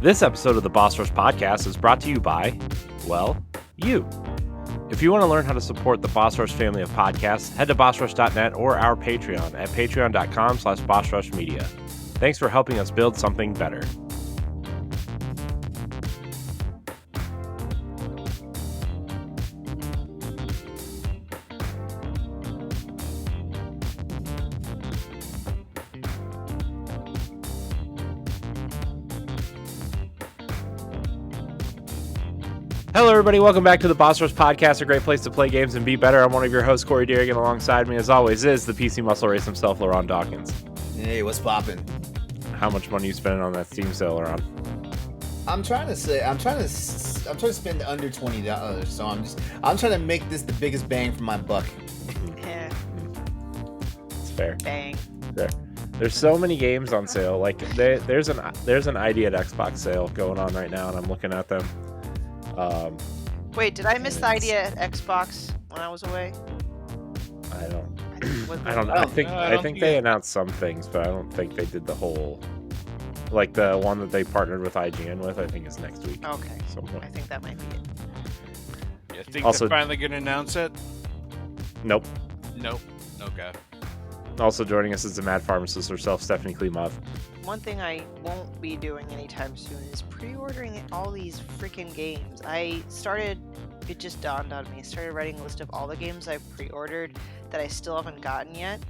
This episode of the Boss Rush Podcast is brought to you by, well, you. If you want to learn how to support the Boss Rush family of podcasts, head to bossrush.net or our Patreon at patreon.com/bossrushmedia. Thanks for helping us build something better. Hello, everybody. Welcome back to the Boss Rush Podcast, a great place to play games and be better. I'm one of your hosts, Corey Dirrig, and alongside me, as always, is the PC muscle race himself, LeRon Dawkins. Hey, what's poppin'? How much money are you spending on that Steam sale, LeRon? I'm trying to spend under $20, so I'm trying to make this the biggest bang for my buck. Yeah. It's fair. Bang. Fair. There's so many games on sale. Like there's an ID at Xbox sale going on right now, and I'm looking at them. Wait, did I miss the idea at Xbox when I was away? I don't I know. I think they announced some things, but I don't think they did the whole. Like the one that they partnered with IGN with, I think is next week. Okay. Somewhere. I think that might be it. You think Also- they're finally going to announce it? Nope. Nope. Okay. Also joining us is the mad pharmacist herself, Stephanie Klimov. One thing I won't be doing anytime soon is pre-ordering all these freaking games. It just dawned on me. I started writing a list of all the games I've pre-ordered that I still haven't gotten yet.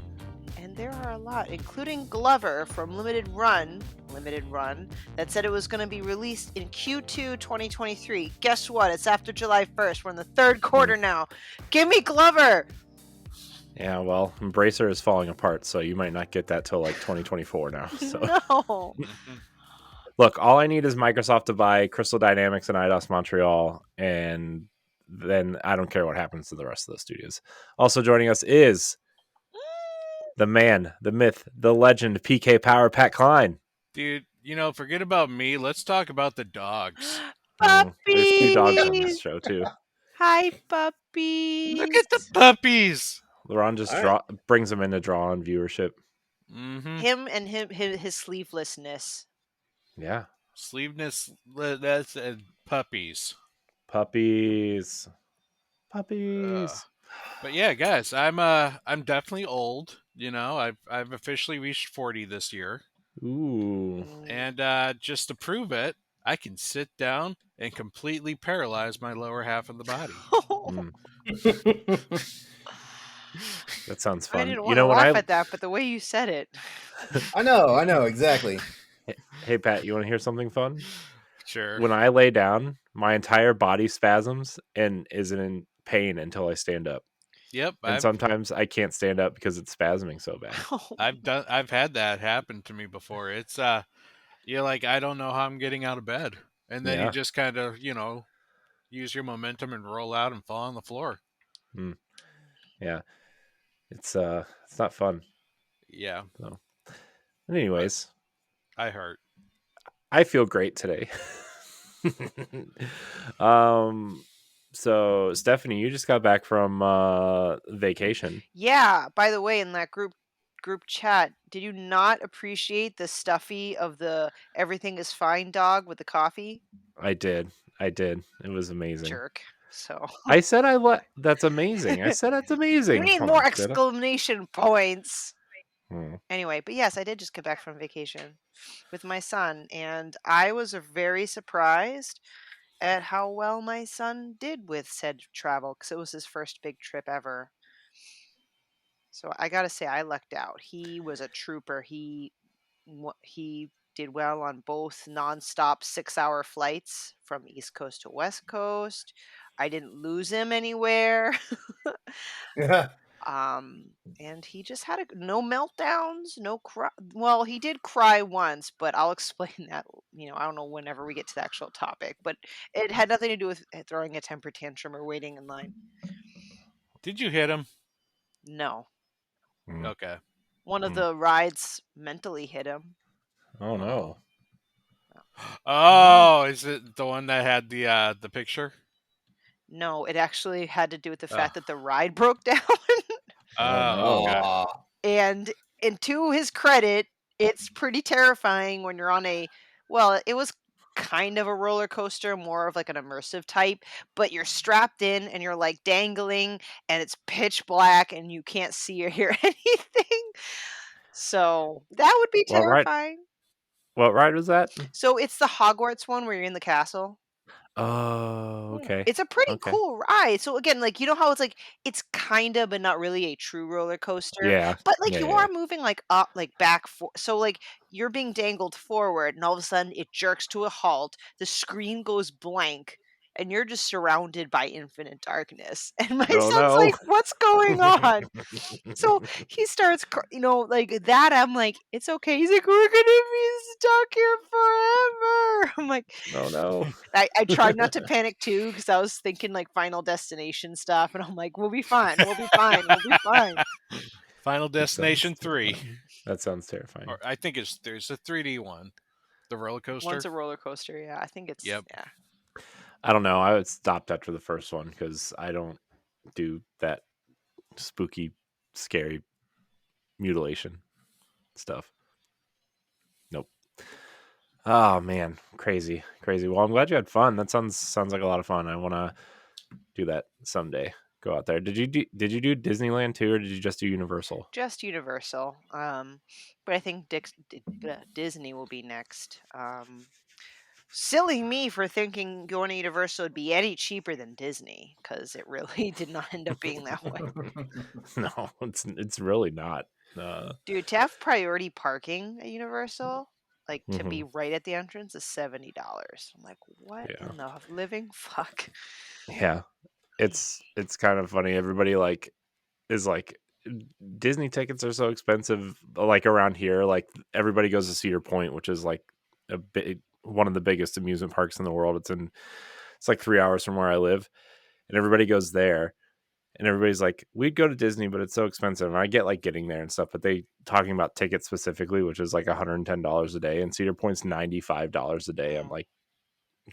And there are a lot, including Glover from Limited Run, that said it was going to be released in Q2 2023. Guess what? It's after July 1st. We're in the third quarter now. Give me Glover! Yeah, well, Embracer is falling apart, so you might not get that till like 2024 now. So No. look, all I need is Microsoft to buy Crystal Dynamics and Eidos Montreal, and then I don't care what happens to the rest of the studios. Also joining us is the man, the myth, the legend, PK Power, Pat Klein. Dude, forget about me. Let's talk about the dogs. Puppies! There's two dogs on this show, too. Hi, puppies! Look at the puppies! LeRon just brings them in to draw on viewership. Mm-hmm. Him and his sleevelessness. Yeah. Sleeveless, that's puppies. Puppies. But yeah, guys, I'm definitely old. I've officially reached 40 this year. Ooh. And just to prove it, I can sit down and completely paralyze my lower half of the body. That sounds fun. I didn't want to laugh at that, but the way you said it. I know, exactly. Hey, Pat, you want to hear something fun? Sure. When I lay down, my entire body spasms and is in pain until I stand up. Yep. And sometimes I can't stand up because it's spasming so bad. I've had that happen to me before. It's you're like, I don't know how I'm getting out of bed. And then you just kind of, use your momentum and roll out and fall on the floor. Yeah. It's not fun. Yeah. So. Anyways, I hurt. I feel great today. So Stephanie, you just got back from vacation. Yeah. By the way, in that group chat, did you not appreciate the stuffy of the "Everything is Fine" dog with the coffee? I did. It was amazing. Jerk. So I said that's amazing. I said that's amazing. You need Come more on, exclamation points. Hmm. Anyway, but yes, I did just get back from vacation with my son, and I was very surprised at how well my son did with said travel, because it was his first big trip ever. So I gotta say, I lucked out. He was a trooper. He did well on both nonstop 6-hour flights from East Coast to West Coast. I didn't lose him anywhere. Yeah. And he just had no meltdowns, no cry. Well, he did cry once, but I'll explain that, I don't know, whenever we get to the actual topic, but it had nothing to do with throwing a temper tantrum or waiting in line. Did you hit him? No. Okay. One of the rides mentally hit him. Oh no. Oh, is it the one that had the picture? No, it actually had to do with the fact that the ride broke down. Okay. And to his credit, it's pretty terrifying when you're on it was kind of a roller coaster, more of like an immersive type, but you're strapped in and you're like dangling and it's pitch black and you can't see or hear anything. So that would be terrifying. What ride was that? So it's the Hogwarts one where you're in the castle. Oh, okay. It's a pretty Okay. cool ride. So again, like you know how it's like it's kind of but not really a true roller coaster, Yeah. but like you Yeah. are moving like up, like back for so like you're being dangled forward and all of a sudden it jerks to a halt, the screen goes blank, and you're just surrounded by infinite darkness. And my Oh son's no. like, "What's going on?" So he starts, like that. I'm like, "It's okay." He's like, "We're gonna be stuck here forever." I'm like, Oh no. I tried not to panic too because I was thinking like Final Destination stuff, and I'm like, "We'll be fine. We'll be fine. We'll be fine." Final Destination 3. terrifying. That sounds terrifying. Or I think there's a 3D one. The roller coaster. One's a roller coaster. Yeah, I think it's Yep. yeah. I don't know. I stopped after the first one because I don't do that spooky, scary mutilation stuff. Nope. Oh man, crazy. Well, I'm glad you had fun. That sounds like a lot of fun. I want to do that someday. Go out there. Did you do Disneyland too, or did you just do Universal? Just Universal. But I think Disney will be next. Silly me for thinking going to Universal would be any cheaper than Disney because it really did not end up being that way. No, it's really not. Dude, to have priority parking at Universal, like to be Mhm. right at the entrance, is $70. I'm like, what Yeah. in the living fuck? Yeah, it's kind of funny. Everybody like is like Disney tickets are so expensive. Like around here, like everybody goes to Cedar Point, which is like one of the biggest amusement parks in the world. It's like 3 hours from where I live, and everybody goes there. And everybody's like, we'd go to Disney, but it's so expensive. And I get like getting there and stuff, but they talking about tickets specifically, which is like $110 a day, and Cedar Point's $95 a day. I'm like,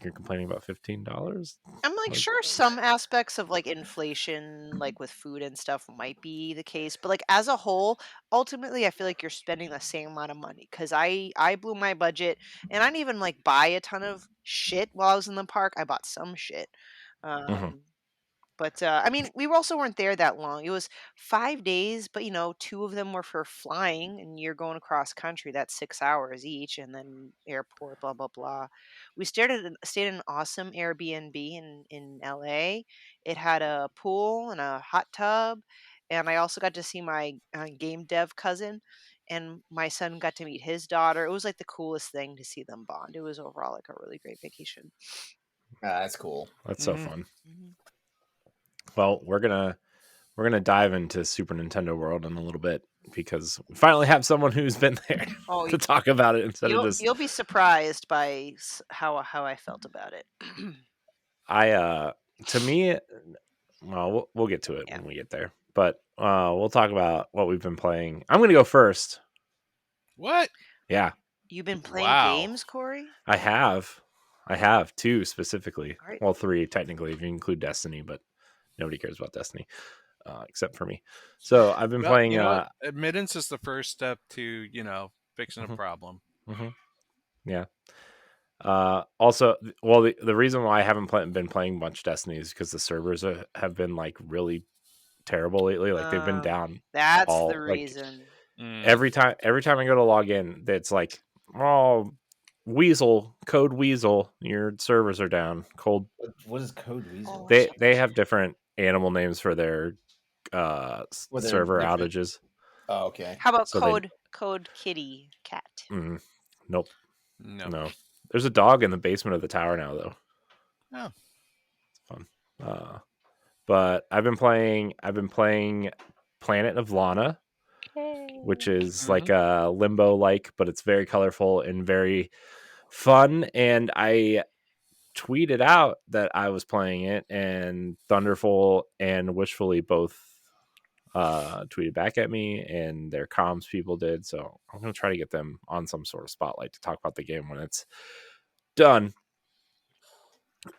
you're complaining about $15? I'm like, sure, some aspects of like inflation, like with food and stuff, might be the case, but like as a whole, ultimately, I feel like you're spending the same amount of money because I blew my budget and I didn't even like buy a ton of shit while I was in the park. I bought some shit. Mhm. But I mean, we also weren't there that long. It was 5 days, but 2 of them were for flying, and you're going across country. That's 6 hours each, and then airport, blah blah blah. We stayed in an awesome Airbnb in LA. It had a pool and a hot tub, and I also got to see my game dev cousin, and my son got to meet his daughter. It was like the coolest thing to see them bond. It was overall like a really great vacation. That's cool. That's so fun. Mm-hmm. Well, we're gonna dive into Super Nintendo World in a little bit because we finally have someone who's been there to talk about it instead of just. You'll be surprised by how I felt about it. To me, well, we'll get to it when we get there, but we'll talk about what we've been playing. I'm gonna go first. What? Yeah. You've been playing games, Corey? I have 2 specifically. All right. Well, 3 technically if you include Destiny, but nobody cares about Destiny except for me. So I've been playing. Admittance is the first step to fixing a problem. Mm-hmm. Yeah. Also, well, the reason why I haven't been playing much Destiny is because the servers have been like really terrible lately. Like they've been down. That's the reason. Every time I go to log in, it's like, oh, code Weasel, your servers are down. Cold. What is code Weasel? They have different animal names for their server outages. Oh, okay. How about code kitty cat? Nope. No. There's a dog in the basement of the tower now, though. Oh, it's fun. But I've been playing Planet of Lana, which is like a Limbo like, but it's very colorful and very fun. And I tweeted out that I was playing it, and Thunderful and Wishfully both tweeted back at me, and their comms people did. So I'm gonna try to get them on some sort of spotlight to talk about the game when it's done.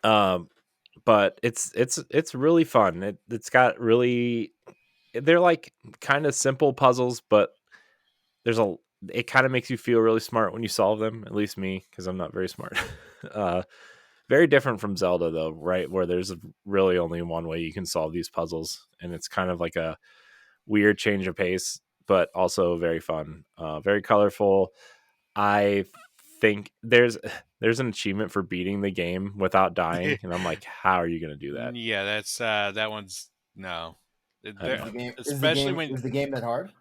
But it's really fun. It's got really, they're like kind of simple puzzles, but it kind of makes you feel really smart when you solve them. At least me, because I'm not very smart. Very different from Zelda, though, right? Where there's really only one way you can solve these puzzles, and it's kind of like a weird change of pace, but also very fun, very colorful. I think there's an achievement for beating the game without dying, and I'm like, how are you going to do that? Yeah, that's that one's no. I Is know. the game is the Especially game when is the game that hard?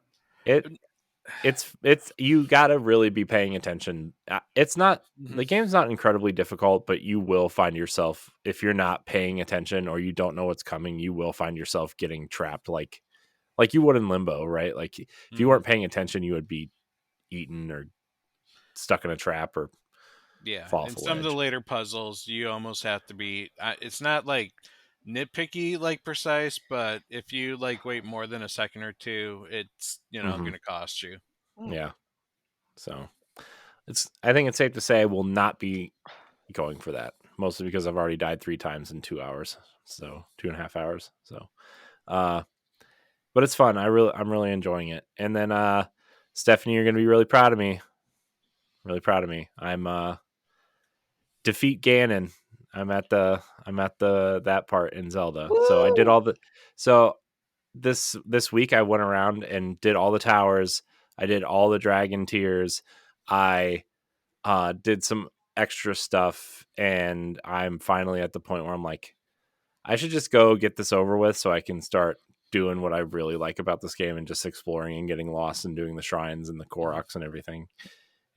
It's you got to really be paying attention. It's not the game's not incredibly difficult, but you will find yourself, if you're not paying attention or you don't know what's coming, you will find yourself getting trapped like you would in Limbo, right? Like if you weren't paying attention, you would be eaten or stuck in a trap or yeah, fall off in a some of the ledge. later puzzles, you almost have to be. It's not like nitpicky, like precise, but if you like wait more than a second or two, it's Mhm. going to cost you. Yeah. So I think it's safe to say I will not be going for that, mostly because I've already died 3 times in 2 hours. So 2.5 hours. So but it's fun. I'm really enjoying it. And then Stephanie, you're gonna be really proud of me. Really proud of me. I'm defeat Ganon. I'm at the that part in Zelda. So I did Woo! all the so this week I went around and did all the towers. I did all the dragon tiers. I did some extra stuff, and I'm finally at the point where I'm like, I should just go get this over with so I can start doing what I really like about this game and just exploring and getting lost and doing the shrines and the Koroks and everything.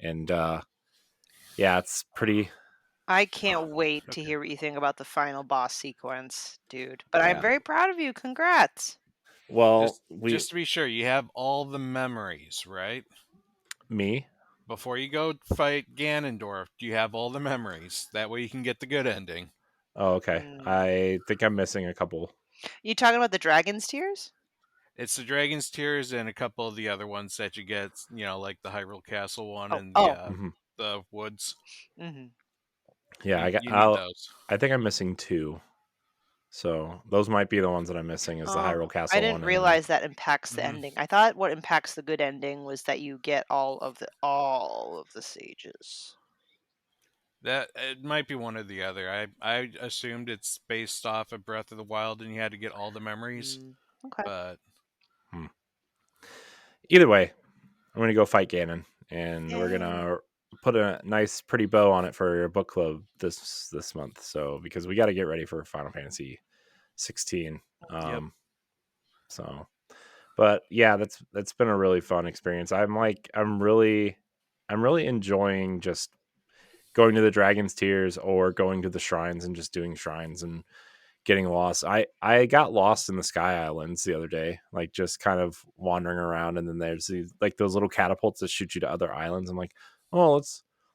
And yeah, it's pretty. I can't wait to Okay. hear what you think about the final boss sequence, dude. But I'm Yeah. very proud of you. Congrats. Well, Just to be sure, you have all the memories, right? me. Before you go fight Ganondorf, you have all the memories. That way you can get the good ending. Oh, okay. Mm. I think I'm missing a couple. You talking about the dragon's tears? It's the Dragon's Tears and a couple of the other ones that you get, like the Hyrule Castle one Oh, and oh. the woods. Mm-hmm. Yeah, You need those. I think I'm missing 2. So those might be the ones that I'm missing is the Oh, Hyrule I Castle didn't one and then realize that impacts the Mhm. ending. I thought what impacts the good ending was that you get all of the sages. That it might be one or the other. I assumed it's based off of Breath of the Wild and you had to get all the memories, Mm. Okay. but hmm. Either way, I'm gonna go fight Ganon, and we're Yay. gonna put a nice, pretty bow on it for your book club this month. So because we got to get ready for Final Fantasy 16. yep. So, but yeah, that's been a really fun experience. I'm really enjoying just going to the Dragon's Tears or going to the shrines and just doing shrines and getting lost. I got lost in the Sky Islands the other day, like just kind of wandering around, and then there's these like those little catapults that shoot you to other islands. I'm like, oh,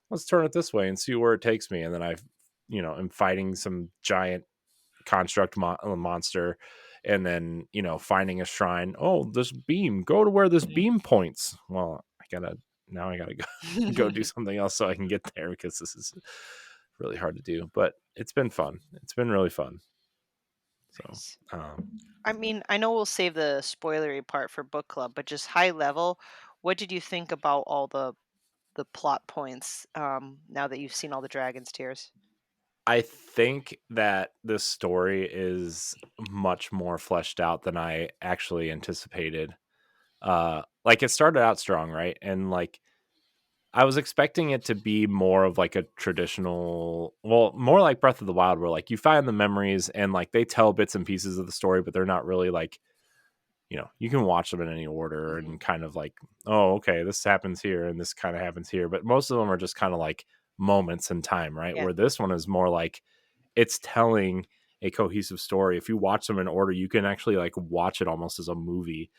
let's turn it this way and see where it takes me. And then am fighting some giant construct monster, and then finding a shrine. Oh, this beam, go to where this beam points. Well, I gotta go go do something else so I can get there because this is really hard to do. But it's been fun. It's been really fun. So, Nice. um, I mean, I know we'll save the spoilery part for book club, but just high level, what did you think about all the plot points now that you've seen all the dragon's tears? I think that this story is much more fleshed out than I actually anticipated. Like it started out strong, right? And like I was expecting it to be more of like a traditional, well, more like Breath of the Wild, where like you find the memories and like they tell bits and pieces of the story, but they're not really like, you can watch them in any order Mm-hmm. and kind of like, oh, okay, this happens here and this kind of happens here. But most of them are just kind of like moments in time, right? Yeah. Where this one is more like it's telling a cohesive story. If you watch them in order, you can actually like watch it almost as a movie,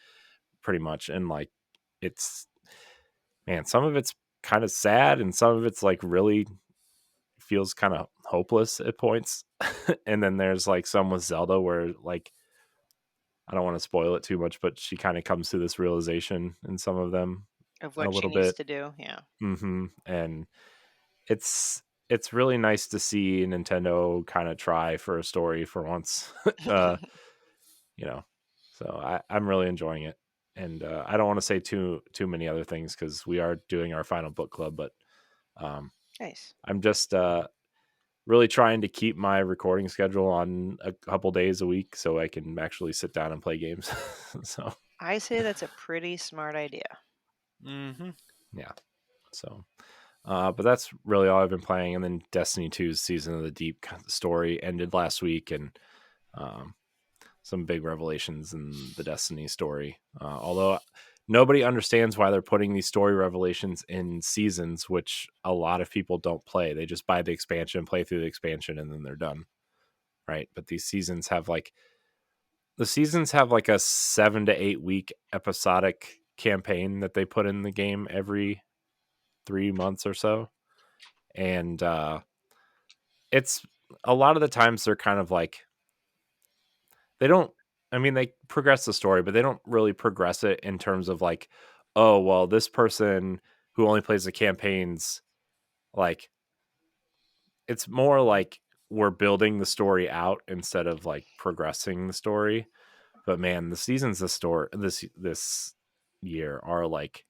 pretty much. And like, it's, man, some of it's kind of sad and some of it's like really feels kind of hopeless at points. And then there's like some with Zelda where like I don't want to spoil it too much, but she kind of comes to this realization in some of them Of a what she little needs bit. to do. Yeah. And it's really nice to see Nintendo kind of try for a story for once. uh, you know, so I'm really enjoying it. And I don't want to say too many other things because we are doing our final book club, but Nice. I'm just really trying to keep my recording schedule on a couple days a week so I can actually sit down and play games. So I say that's a pretty smart idea. Mm-hmm. yeah, so but that's really all I've been playing. And then Destiny 2's Season of the Deep story ended last week, and um, some big revelations in the Destiny story. Although nobody understands why they're putting these story revelations in seasons, which a lot of people don't play. They just buy the expansion, play through the expansion, and then they're done. Right. But these seasons have like a 7 to 8 week episodic campaign that they put in the game every 3 months or so. And it's a lot of the times they're kind of like, they don't, I mean, they progress the story, but they don't really progress it in terms of like, oh, well, this person who only plays the campaigns, like, it's more like we're building the story out instead of like progressing the story. But man, the seasons this year are like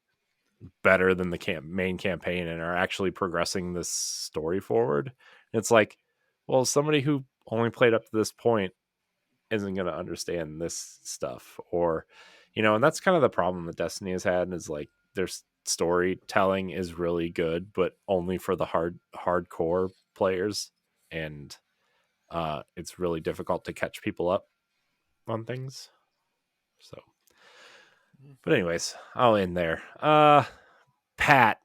better than the main campaign and are actually progressing this story forward. It's like, well, somebody who only played up to this point isn't going to understand this stuff, or and that's kind of the problem that Destiny has had, is like their storytelling is really good but only for the hardcore players, and it's really difficult to catch people up on things. So but anyways, I'll end there. Pat,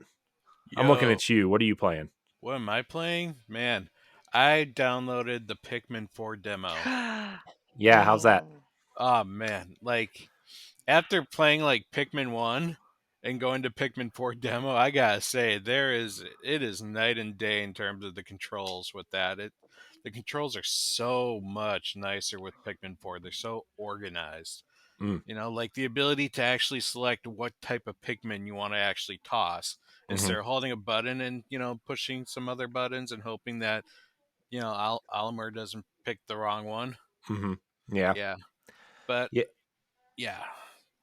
I'm looking Yo, at you. What are you playing? what am I playing? Man, I downloaded the Pikmin 4 demo. Yeah, how's that? Oh. Oh man, like after playing like Pikmin 1 and going to Pikmin 4 demo, I gotta say it is night and day in terms of the controls with that. The controls are so much nicer with Pikmin 4. They're so organized. Mm, Like the ability to actually select what type of Pikmin you want to actually toss mm-hmm, instead of holding a button and, pushing some other buttons and hoping that, Olimer doesn't pick the wrong one. mm-hmm. Yeah. Yeah. But Yeah. yeah,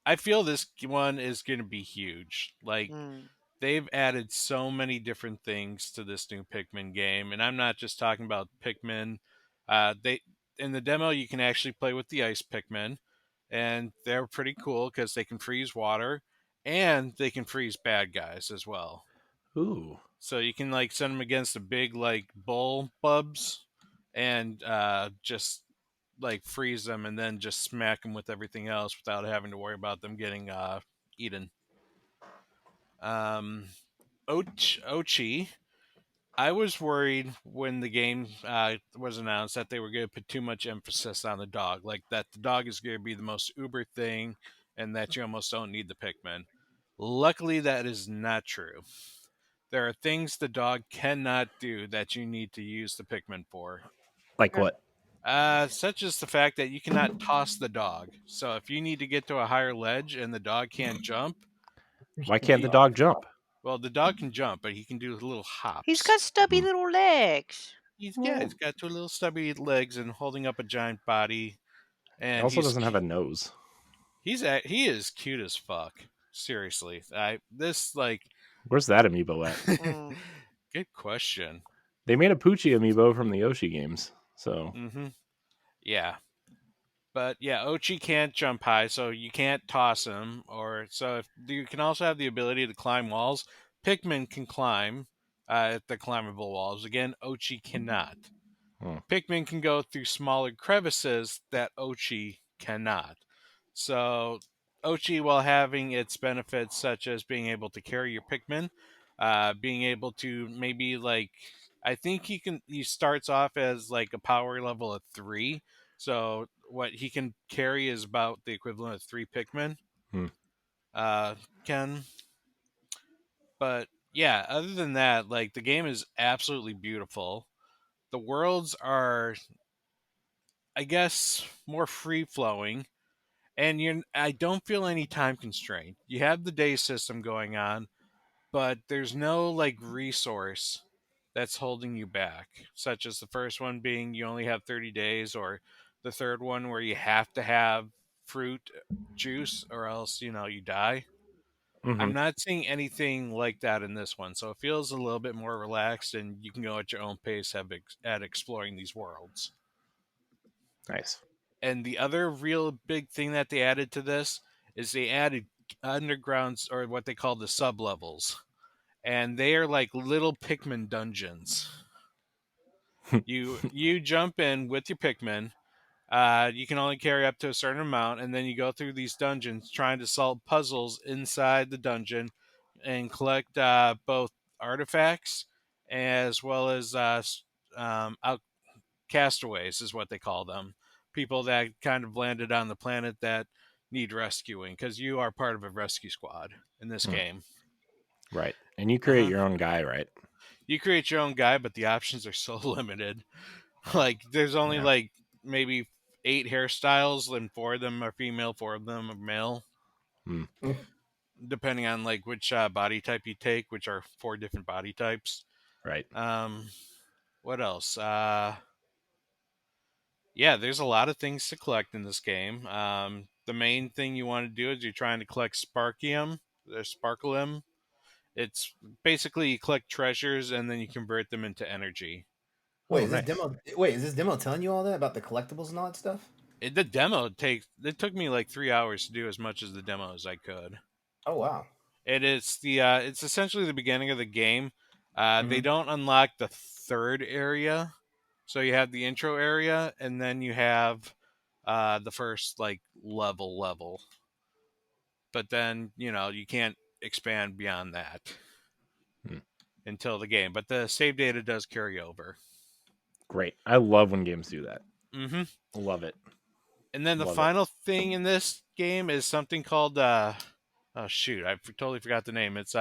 I feel this one is going to be huge. Like, Mm. they've added so many different things to this new Pikmin game, and I'm not just talking about Pikmin. They in the demo you can actually play with the ice Pikmin, and they're pretty cool because they can freeze water and they can freeze bad guys as well. Ooh. So you can like send them against the big like bull bubs, and just like freeze them and then just smack them with everything else without having to worry about them getting eaten. Um, Ochi. I was worried when the game was announced that they were going to put too much emphasis on the dog, like that the dog is going to be the most uber thing, and that you almost don't need the Pikmin. Luckily, that is not true. There are things the dog cannot do that you need to use the Pikmin for. Like Okay. what? Such as the fact that you cannot toss the dog. So if you need to get to a higher ledge and the dog can't jump, Why can't you, the dog jump? well, the dog can jump, but he can do little He's hops. got stubby Mm. little legs. He's got two little stubby legs and holding up a giant body, He and also doesn't have a nose. he is cute as fuck. Seriously, I this like Where's that amiibo at? Mm. good question. They made a Poochie amiibo from the Yoshi games. So, Mm-hmm. Yeah, but yeah, Ochi can't jump high, so you can't toss him. Or so if you can also have the ability to climb walls. Pikmin can climb at the climbable walls. Again, Ochi cannot. hmm. Pikmin can go through smaller crevices that Ochi cannot. So Ochi, while having its benefits such as being able to carry your Pikmin, being able to maybe like, I think he starts off as like a power level of 3. So what he can carry is about the equivalent of 3 Pikmin. Hmm. Uh, can but yeah, other than that, like the game is absolutely beautiful. The worlds are, I guess, more free flowing, and I don't feel any time constraint. You have the day system going on, but there's no like resource that's holding you back, such as the first one being you only have 30 days, or the third one where you have to have fruit juice, or else you die. Mm-hmm. I'm not seeing anything like that in this one, so it feels a little bit more relaxed, and you can go at your own pace at exploring these worlds. Nice. And the other real big thing that they added to this is they added undergrounds, or what they call the sub levels, and they are like little Pikmin dungeons. You jump in with your Pikmin. You can only carry up to a certain amount, and then you go through these dungeons trying to solve puzzles inside the dungeon and collect both artifacts as well as castaways, is what they call them. People that kind of landed on the planet that need rescuing, because you are part of a rescue squad in this game. Right. And you create your own guy, right? You create your own guy, but the options are so limited. Like, there's only like maybe 8 hairstyles, and 4 of them are female, 4 of them are male. Depending on like which body type you take, which are 4 different body types. Right. What else? Yeah, there's a lot of things to collect in this game. The main thing you want to do is you're trying to collect Sparkium, or Sparkleum. It's basically you collect treasures and then you convert them into energy. Wait, is this demo telling you all that about the collectibles and all that stuff? It took me like 3 hours to do as much as the demo as I could. Oh wow. It's essentially the beginning of the game. They don't unlock the third area. So you have the intro area, and then you have the first like level. But then, you can't expand beyond that until the game. But the save data does carry over. Great. I love when games do that. Mm-hmm. Love it. And then the final thing in this game is something called oh shoot, I totally forgot the name. It's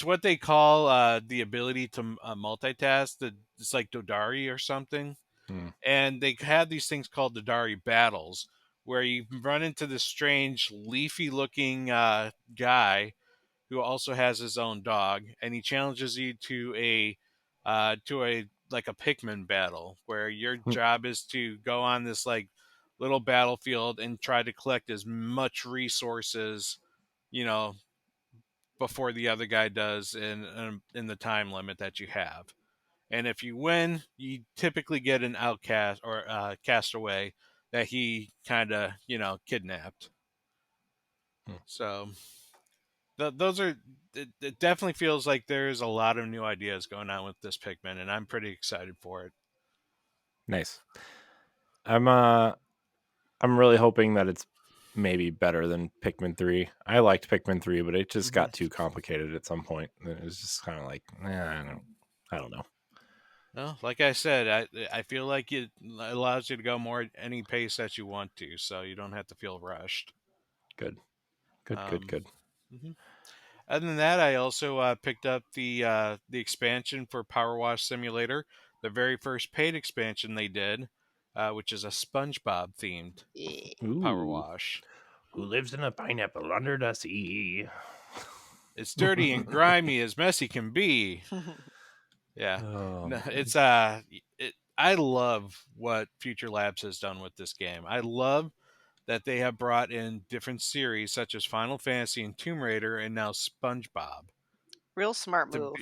what they call the ability to multitask. It's like Dodari or something. And they have these things called Dodari battles, where you run into this strange leafy-looking guy who also has his own dog, and he challenges you to a like a Pikmin battle, where your job is to go on this like little battlefield and try to collect as much resources, before the other guy does in the time limit that you have. And if you win, you typically get an outcast or castaway that he kind of kidnapped. So those are it definitely feels like there's a lot of new ideas going on with this Pikmin, and I'm pretty excited for it. Nice. I'm really hoping that it's maybe better than Pikmin 3. I liked Pikmin 3, but it just got too complicated at some point. It was just kind of like, I don't know. Well, like I said, I feel like it allows you to go more at any pace that you want to, so you don't have to feel rushed. Good. Mm-hmm. Other than that, I also picked up the expansion for Power Wash Simulator, the very first paid expansion they did, which is a SpongeBob themed Power Wash. Who lives in a pineapple under the sea? It's dirty and grimy as messy can be. Yeah, it's I love what Future Labs has done with this game. I love that they have brought in different series such as Final Fantasy and Tomb Raider, and now SpongeBob. Real smart move.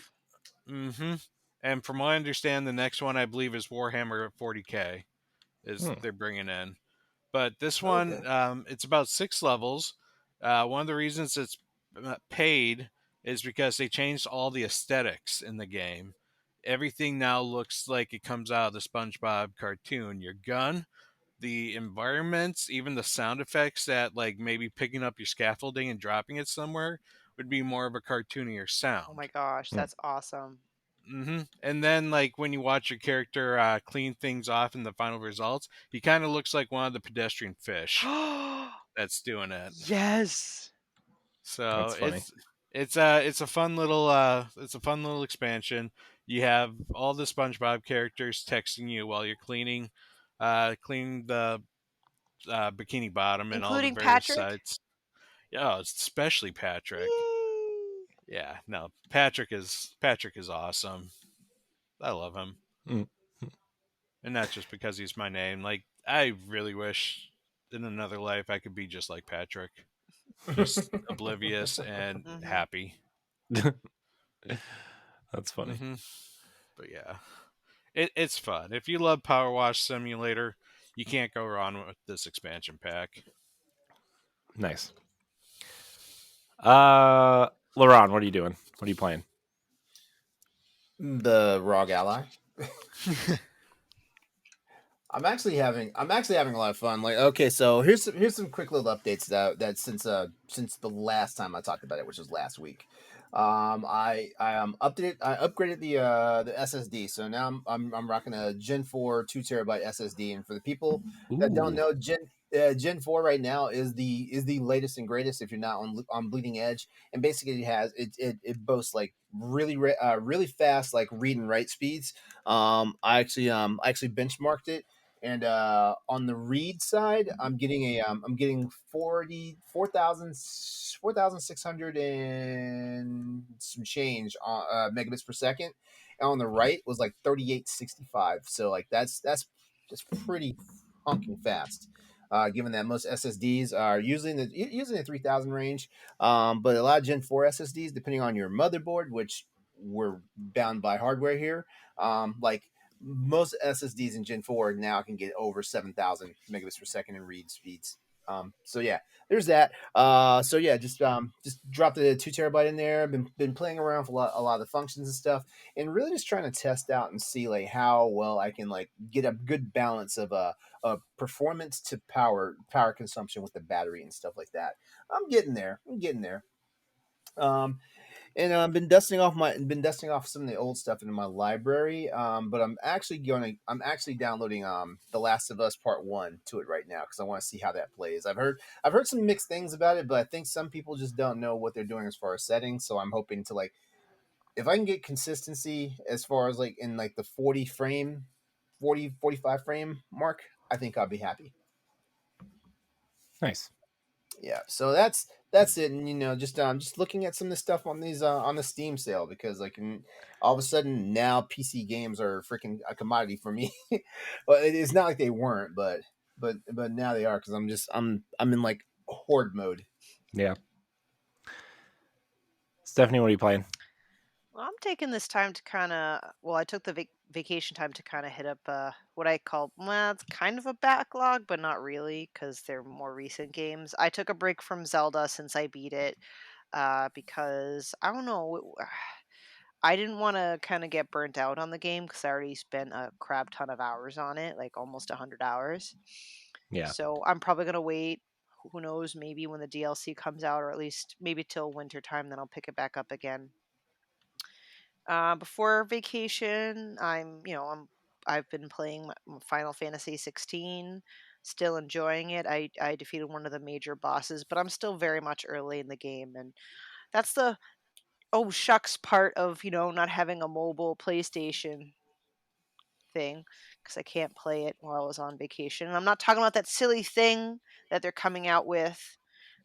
And from what I understand, the next one I believe is Warhammer 40K is they're bringing in. But this one, it's about 6 levels. One of the reasons it's paid is because they changed all the aesthetics in the game. Everything now looks like it comes out of the SpongeBob cartoon. Your gun, the environments, even the sound effects that like maybe picking up your scaffolding and dropping it somewhere would be more of a cartoonier sound. Oh my gosh, that's awesome. And then like when you watch your character clean things off in the final results, he kind of looks like one of the pedestrian fish that's doing it. Yes. So That's funny. it's a fun little expansion. You have all the SpongeBob characters texting you while you're cleaning the Bikini Bottom and all the Including various Patrick? sites. Yeah, especially Patrick. Yeah, no, Patrick is awesome. I love him. And not just because he's my name. Like, I really wish in another life I could be just like Patrick, just oblivious and happy. That's funny. But yeah, it's fun. If you love Power Wash Simulator, you can't go wrong with this expansion pack. Nice. LeRon, what are you doing? What are you playing? The Rogue Ally. I'm actually having a lot of fun. Like, okay, so here's some quick little updates that since the last time I talked about it, which was last week. I upgraded the SSD, so now I'm rocking a Gen 4 2 TB SSD. And for the people that don't Ooh. know, Gen 4 right now is the latest and greatest. If you're not on bleeding edge, and basically it boasts like really fast like read and write speeds. I actually benchmarked it, and on the read side, I'm getting 4,600 and some change megabits per second, and on the right was like 3865. So like that's pretty honking fast. Given that most SSDs are usually in the 3,000 range, but a lot of Gen 4 SSDs, depending on your motherboard, which we're bound by hardware here, like most SSDs in Gen 4 now can get over 7,000 megabits per second in read speeds. So yeah, there's that. So yeah, just drop the 2 TB in there. Been playing around with a lot of the functions and stuff, and really just trying to test out and see like how well I can like get a good balance of performance to power consumption with the battery and stuff like that. I'm getting there. Um, and been dusting off some of the old stuff in my library. But I'm actually downloading The Last of Us Part 1 to it right now because I want to see how that plays. I've heard some mixed things about it, but I think some people just don't know what they're doing as far as settings. So I'm hoping to like, if I can get consistency as far as like in like the 45 frame mark, I think I'll be happy. Nice. Yeah, so that's it. And just looking at some of the stuff on these on the Steam sale, because like all of a sudden now PC games are freaking a commodity for me. Well, it's not like they weren't, but now they are, because I'm in like horde mode. Yeah. Stephanie, what are you playing? Well, I'm taking this time to kind of. Well, I took the vacation time to kind of hit up what I call. Well, it's kind of a backlog, but not really because they're more recent games. I took a break from Zelda since I beat it, because I don't know. I didn't want to kind of get burnt out on the game because I already spent a crap ton of hours on it, like almost 100 hours. Yeah. So I'm probably gonna wait. Who knows? Maybe when the DLC comes out, or at least maybe till winter time, then I'll pick it back up again. Before vacation, I've been playing Final Fantasy 16, still enjoying it. I defeated one of the major bosses, but I'm still very much early in the game, and that's the oh shucks part of not having a mobile PlayStation thing, because I can't play it while I was on vacation. And I'm not talking about that silly thing that they're coming out with,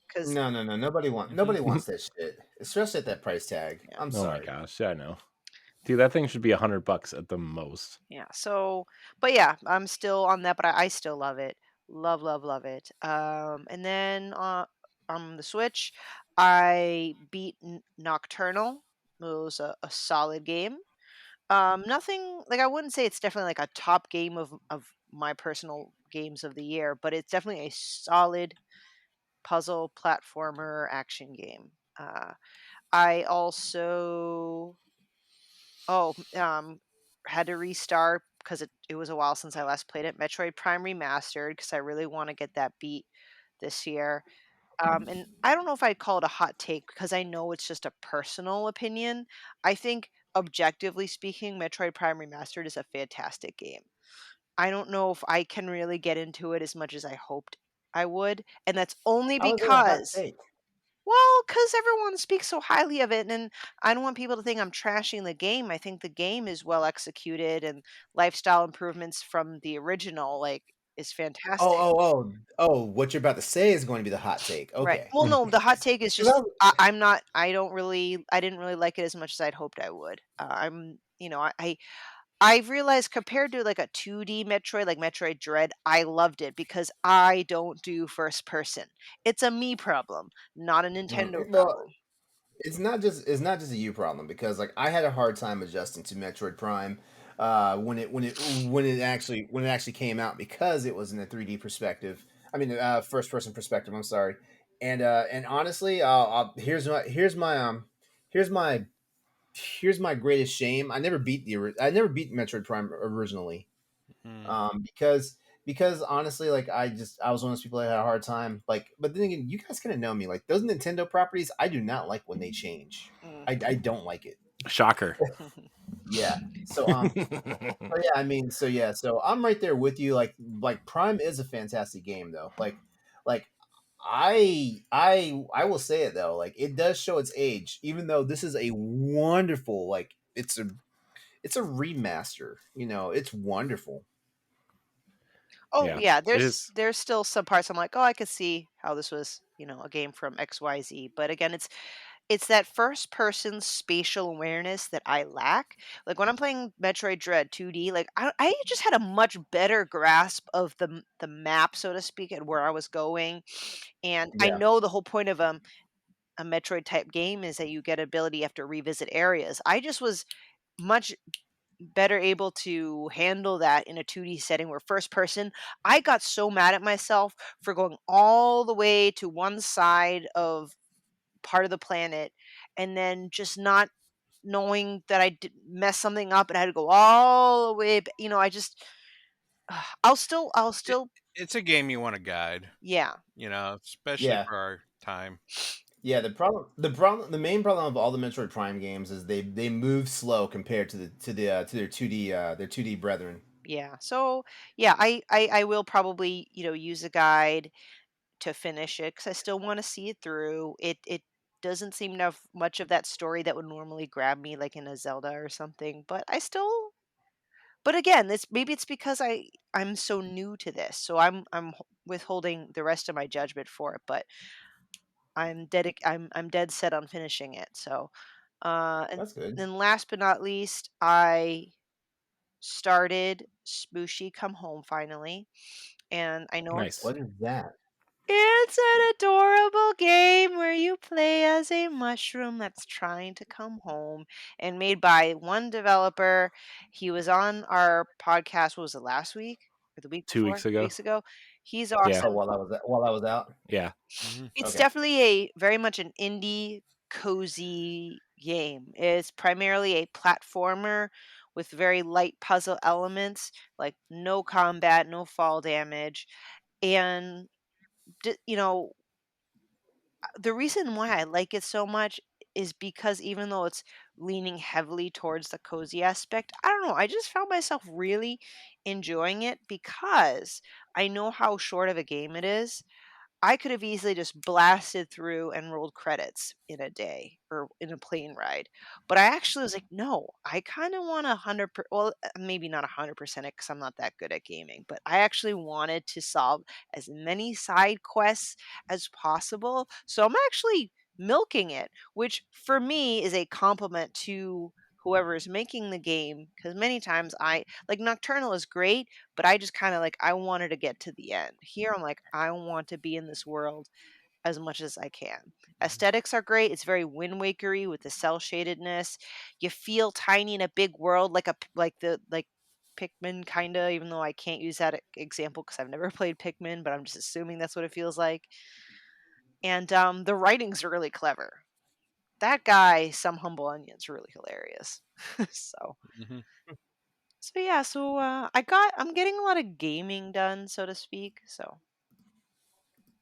because No. Nobody wants that shit, especially at that price tag. yeah. I'm Oh my sorry. gosh. Yeah, I know. Dude, that thing should be $100 at the most. Yeah. So, but yeah, I'm still on that, but I still love it. Love it. And then on the Switch, I beat Nocturnal. It was a solid game. Nothing like, I wouldn't say it's definitely like a top game of my personal games of the year, but it's definitely a solid puzzle platformer action game. I also Oh, had to restart because it was a while since I last played it. Metroid Prime Remastered, because I really want to get that beat this year. And I don't know if I'd call it a hot take because I know it's just a personal opinion. I think, objectively speaking, Metroid Prime Remastered is a fantastic game. I don't know if I can really get into it as much as I hoped I would, and that's only How is it a hot because, take? well, because everyone speaks so highly of it, and I don't want people to think I'm trashing the game. I think the game is well executed, and lifestyle improvements from the original, like, is fantastic. What you're about to say is going to be the hot take. Right. Okay. Well, no, the hot take is 'Cause I just was- I'm not. I didn't really like it as much as I'd hoped I would. I'm, I've realized compared to like a 2D Metroid, like Metroid Dread, I loved it because I don't do first person. It's a me problem, not a Nintendo Well, problem. it's not just a you problem because like I had a hard time adjusting to Metroid Prime when it actually came out because it was in a 3D perspective. I mean, first person perspective. I'm sorry, and honestly, here's my here's my greatest shame. I never beat Metroid Prime originally. Mm. Because honestly, like I was one of those people that had a hard time. Like, but then again, you guys kind of know me. Like those Nintendo properties, I do not like when they change. I don't like it. Shocker. Yeah. So yeah, I mean, so I'm right there with you. Like Prime is a fantastic game though. Like I will say it though. Like it does show its age, even though this is a wonderful like it's a remaster. It's wonderful. Oh Yeah, yeah, it there's is. there's still some parts I'm like, oh, I could see how this was, a game from XYZ. But again, it's that first person spatial awareness that I lack. Like when I'm playing Metroid Dread 2D, like I just had a much better grasp of the map, so to speak, and where I was going. And I Yeah. know the whole point of a Metroid type game is that you get ability you have to revisit areas. I just was much better able to handle that in a 2D setting where first person, I got so mad at myself for going all the way to one side of part of the planet and then just not knowing that I did mess something up and I had to go all the way. I just, It, still, it's a game you want to guide, yeah, especially Yeah. for our time. Yeah, the main problem of all the Metroid Prime games is they move slow compared to their 2D brethren. yeah. So yeah, I will probably use a guide to finish it because I still want to see it through. It doesn't seem to have much of that story that would normally grab me like in a Zelda or something, but I still but again, it's because I'm so new to this. So withholding the rest of my judgment for it, but I'm dead set on finishing it. So and That's good. then last but not least, I started Spooshy Come Home finally. And I know Nice. What is that? it's an adorable game where you play as a mushroom that's trying to come home and made by one developer. He was on our podcast, what was it, last week or the week 2 weeks before? ago. Weeks ago. He's Yeah. Oh, awesome. while I was out. Yeah. Hmm. It's Okay. definitely a very much an indie cozy game. It's primarily a platformer with very light puzzle elements, like no combat, no fall damage, and d- you know the reason why I like it so much is because even though it's leaning heavily towards the cozy aspect, I don't know, I just found myself really enjoying it because I know how short of a game it is. I could have easily just blasted through and rolled credits in a day or in a plane ride. But I actually was like, no, I kind of want 100 well, maybe not 100% it because I'm not that good at gaming, but I actually wanted to solve as many side quests as possible. So I'm actually milking it, which for me is a compliment to whoever is making the game because many times I like Nocturnal is great, but I just kind of like I wanted to get to the end. Here I'm like I want to be in this world as much as I can. Aesthetics are great. It's very Wind Wakery with the cell shadedness. You feel tiny in a big world like Pikmin kind of, even though I can't use that example because I've never played Pikmin, but I'm just assuming that's what it feels like. And the writing's really clever. That guy, some humble onion's really hilarious. so Hmm. So yeah, I'm getting a lot of gaming done, so to speak. So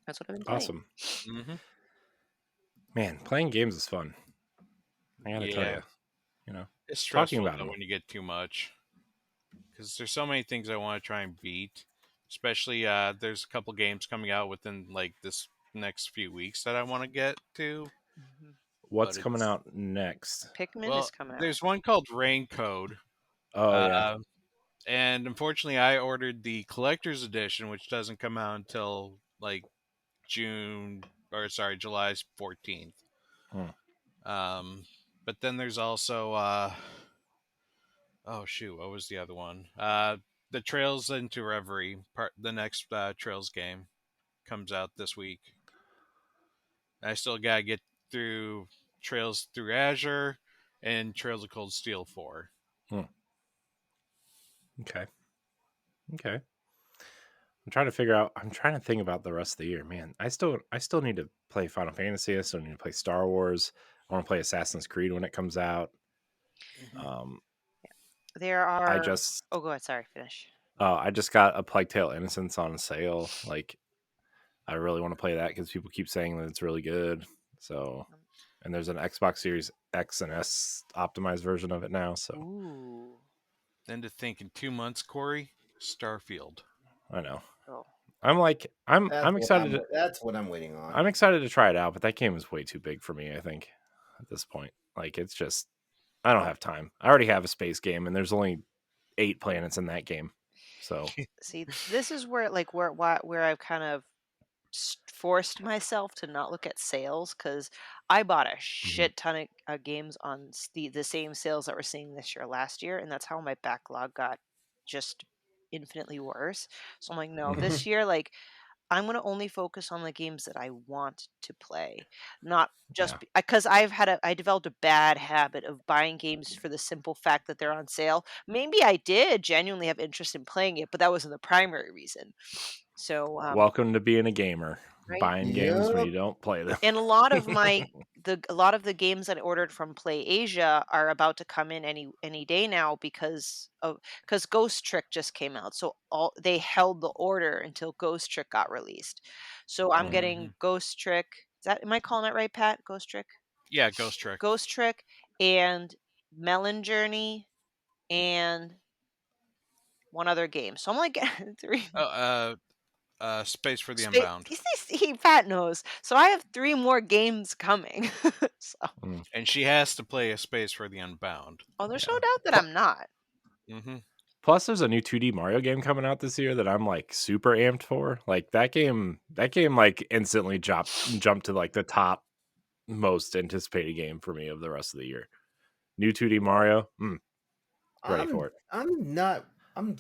that's what I've been playing. Awesome. Hmm. Man, playing games is fun. I gotta tell Yeah, you. You know, it's talking stressful about though them. when you get too much because there's so many things I want to try and beat. Especially, there's a couple games coming out within like this next few weeks that I want to get to, Mhm. but What's coming it's out next? Pikmin well, is coming out. there's one called Rain Code. Oh yeah, Uh, and unfortunately, I ordered the collector's edition, which doesn't come out until like July 14th. Hmm. But then there's also Oh shoot, what was the other one? The Trails into Reverie part. The next Trails game comes out this week. I still gotta get through Trails through Azure and Trails of Cold Steel 4. Okay. Okay. I'm trying to think about the rest of the year, man. I still need to play Final Fantasy. I still need to play Star Wars. I want to play Assassin's Creed when it comes out. Um, There I are. just Oh, go ahead. Sorry, finish. I just got a Plague Tale Innocence on sale. Like, I really want to play that because people keep saying that it's really good. So, and there's an Xbox Series X and S optimized version of it now. So, Ooh. Then to think in 2 months, Corey, Starfield. I know. Oh. I'm That's excited. That's what I'm waiting on. I'm excited to try it out, but that game is way too big for me. I think at this point, like, it's just I don't have time. I already have a space game, and there's only 8 planets in that game. So, See, this is where where I've kind of forced myself to not look at sales because I bought a shit ton of games on the same sales that we're seeing this year last year, and that's how my backlog got just infinitely worse. So I'm like, no, this year, like, I'm gonna only focus on the games that I want to play, not just yeah, because I developed a bad habit of buying games for the simple fact that they're on sale. Maybe I did genuinely have interest in playing it, but that wasn't the primary reason. So, welcome to being a gamer. right. Buying games when Yep. you don't play them. And a lot of the games that I ordered from Play Asia are about to come in any day now because Ghost Trick just came out. So all they held the order until Ghost Trick got released. So I'm getting Ghost Trick. Is that am I calling it right, Pat? Ghost Trick? Yeah, Ghost Trick. Ghost Trick and Melon Journey and one other game. So I'm like three. Space for the Spa- Unbound. Pat knows. So I have 3 more games coming. So. And she has to play a Space for the Unbound. Oh, there's Yeah. no doubt that I'm not. Mm-hmm. Plus, there's a new 2D Mario game coming out this year that I'm like super amped for. Like that game like instantly jumped to like the top most anticipated game for me of the rest of the year. New 2D Mario, ready for it. I'm not. I'm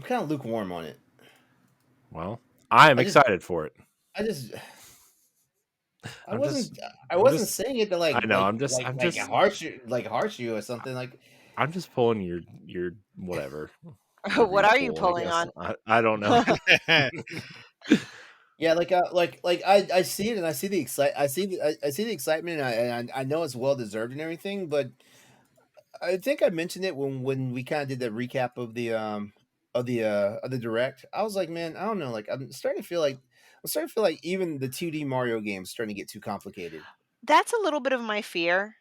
kind of lukewarm on it. Well, I'm I just excited for it. I just I I'm wasn't just I I'm wasn't just saying it to I know, I'm just harsh you or something like. I'm just pulling your whatever. What You are you pull, I pulling guess. on? I don't know. Yeah, I see it and I see the excitement and I know it's well deserved and everything, but I think I mentioned it when we kind of did the recap of the direct. I was like, man, I don't know, like I'm starting to feel like even the 2D Mario games starting to get too complicated. That's a little bit of my fear.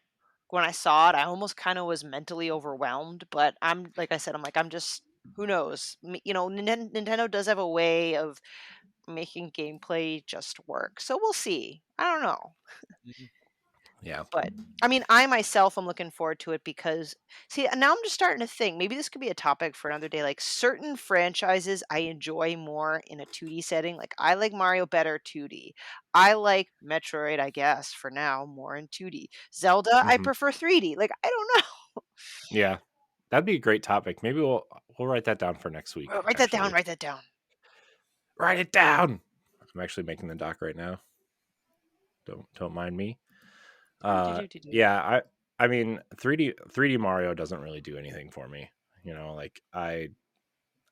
When I saw it, I almost kind of was mentally overwhelmed, but I'm like I said, I'm like I'm just who knows? Nintendo does have a way of making gameplay just work. So we'll see. I don't know. Yeah. But I mean, I myself am looking forward to it because see, now I'm just starting to think maybe this could be a topic for another day. Like certain franchises I enjoy more in a 2D setting. Like I like Mario better 2D. I like Metroid, I guess, for now, more in 2D. Zelda, I prefer 3D. Like I don't know. Yeah. That'd be a great topic. Maybe we'll write that down for next week, Write that down, actually. write that down. Write it down. I'm actually making the doc right now. Don't mind me. Do-do-do-do-do. Yeah, I mean 3D Mario doesn't really do anything for me. You know, like I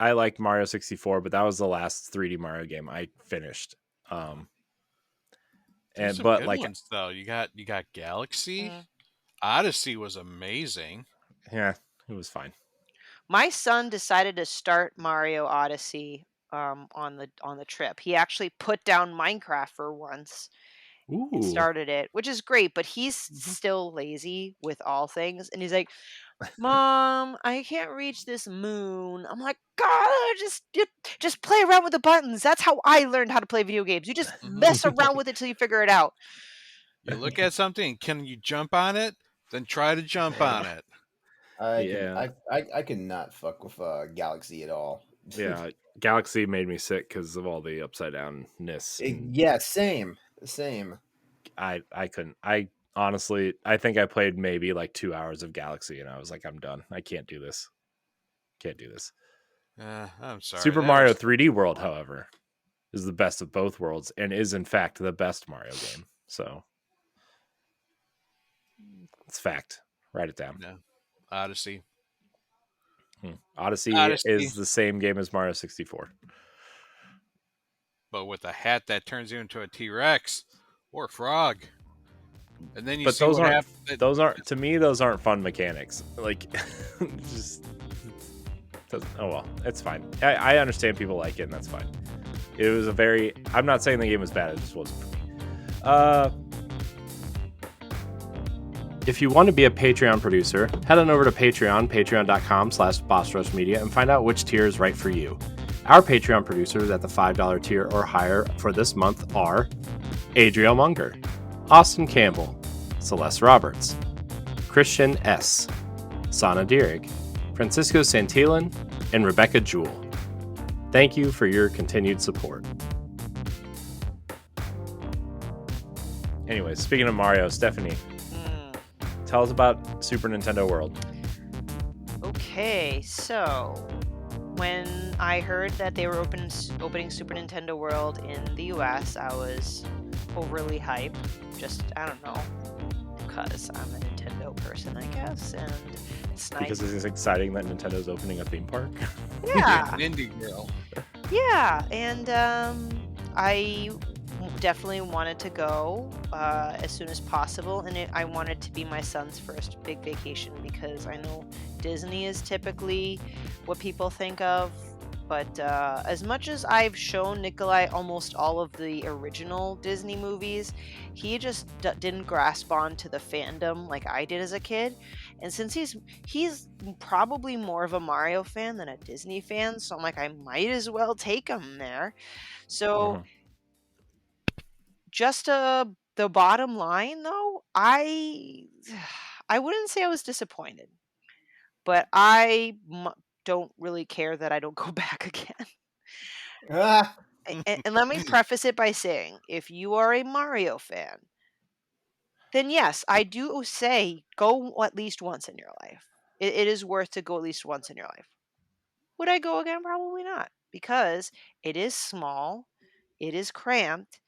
liked Mario 64, but that was the last 3D Mario game I finished. There's some But good like ones though. You got Galaxy. Mm. Odyssey was amazing. yeah, it was fine. My son decided to start Mario Odyssey on the trip. He actually put down Minecraft for once and Ooh. started it, which is great, but he's still lazy with all things. And he's like, Mom, I can't reach this moon. I'm like, God, just play around with the buttons. That's how I learned how to play video games. You just mess around with it till you figure it out. You look at something, can you jump on it? Then try to jump on it. Yeah. I cannot fuck with Galaxy at all. Yeah, Galaxy made me sick because of all the upside downness. Yeah, same. I couldn't. I honestly, I think I played maybe like 2 hours of Galaxy, and I was like, I'm done. I can't do this. Can't do this. I'm sorry. Super that Mario was 3D World, however, is the best of both worlds and is in fact the best Mario game. So it's fact. Write it down. no, Odyssey. Odyssey Odyssey, is the same game as Mario 64. but with a hat that turns you into a T-Rex or a frog, and then you But see those what aren't happened. those aren't to me those aren't fun mechanics. Like just oh well, it's fine. I understand people like it and that's fine. It was a very I'm not saying the game was bad, it just wasn't for me. If you want to be a Patreon producer, head on over to Patreon, patreon.com/bossrushmedia, and find out which tier is right for you. Our Patreon producers at the $5 tier or higher for this month are Adriel Munger, Austin Campbell, Celeste Roberts, Christian S., Sana Dirrig, Francisco Santillan, and Rebecca Jewell. Thank you for your continued support. Anyways, speaking of Mario, Stephanie, tell us about Super Nintendo World. Okay, so when I heard that they were opening Super Nintendo World in the US, I was overly hyped. Just, I don't know, because I'm a Nintendo person, I guess, and it's nice. Because it's exciting that Nintendo's opening a theme park. Yeah. Indie girl. Yeah, and I definitely wanted to go as soon as possible, and I wanted to be my son's first big vacation because I know Disney is typically what people think of, but as much as I've shown Nikolai almost all of the original Disney movies, he just didn't grasp on to the fandom like I did as a kid. And since he's probably more of a Mario fan than a Disney fan, so I'm like, I might as well take him there. So just the bottom line though, I wouldn't say I was disappointed, but don't really care that I don't go back again. Ah, And let me preface it by saying, if you are a Mario fan, then yes, I do say go at least once in your life. It is worth to go at least once in your life. Would I go again? Probably not, because it is small, it is cramped,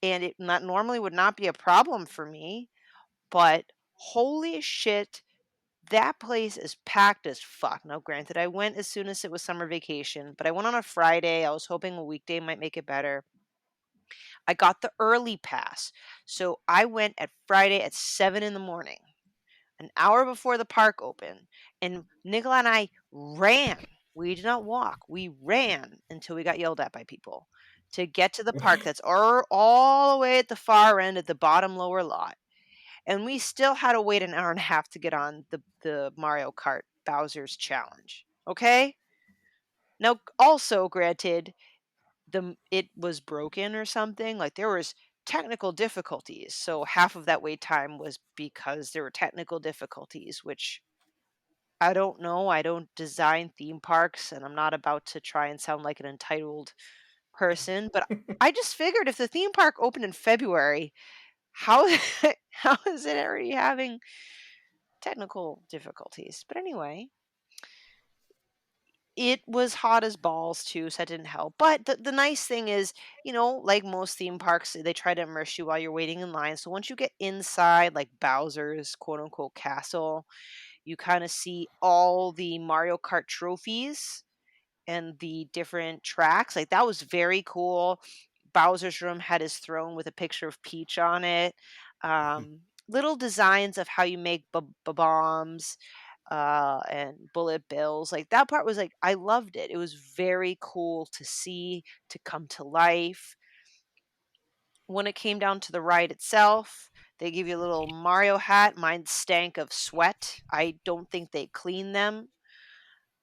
and it not normally would not be a problem for me, but holy shit, that place is packed as fuck. Now, granted, I went as soon as it was summer vacation, but I went on a Friday. I was hoping a weekday might make it better. I got the early pass. So I went at Friday at 7 in the morning, an hour before the park opened. And Nicola and I ran. We did not walk. We ran until we got yelled at by people to get to the park that's all the way at the far end at the bottom lower lot. And we still had to wait an hour and a half to get on the Mario Kart Bowser's Challenge. Okay? Now, also granted, it was broken or something. Like there was technical difficulties. So half of that wait time was because there were technical difficulties, which I don't know. I don't design theme parks and I'm not about to try and sound like an entitled person, but I just figured if the theme park opened in February, how how is it already having technical difficulties? But anyway, it was hot as balls too, so that didn't help. But the nice thing is, like most theme parks, they try to immerse you while you're waiting in line. So once you get inside, like Bowser's quote unquote castle, you kind of see all the Mario Kart trophies and the different tracks. Like that was very cool. Bowser's room had his throne with a picture of Peach on it. Little designs of how you make bombs and bullet bills. Like that part was like I loved it. It was very cool to see to come to life. When it came down to the ride itself, they give you a little Mario hat. Mine stank of sweat. I don't think they cleaned them.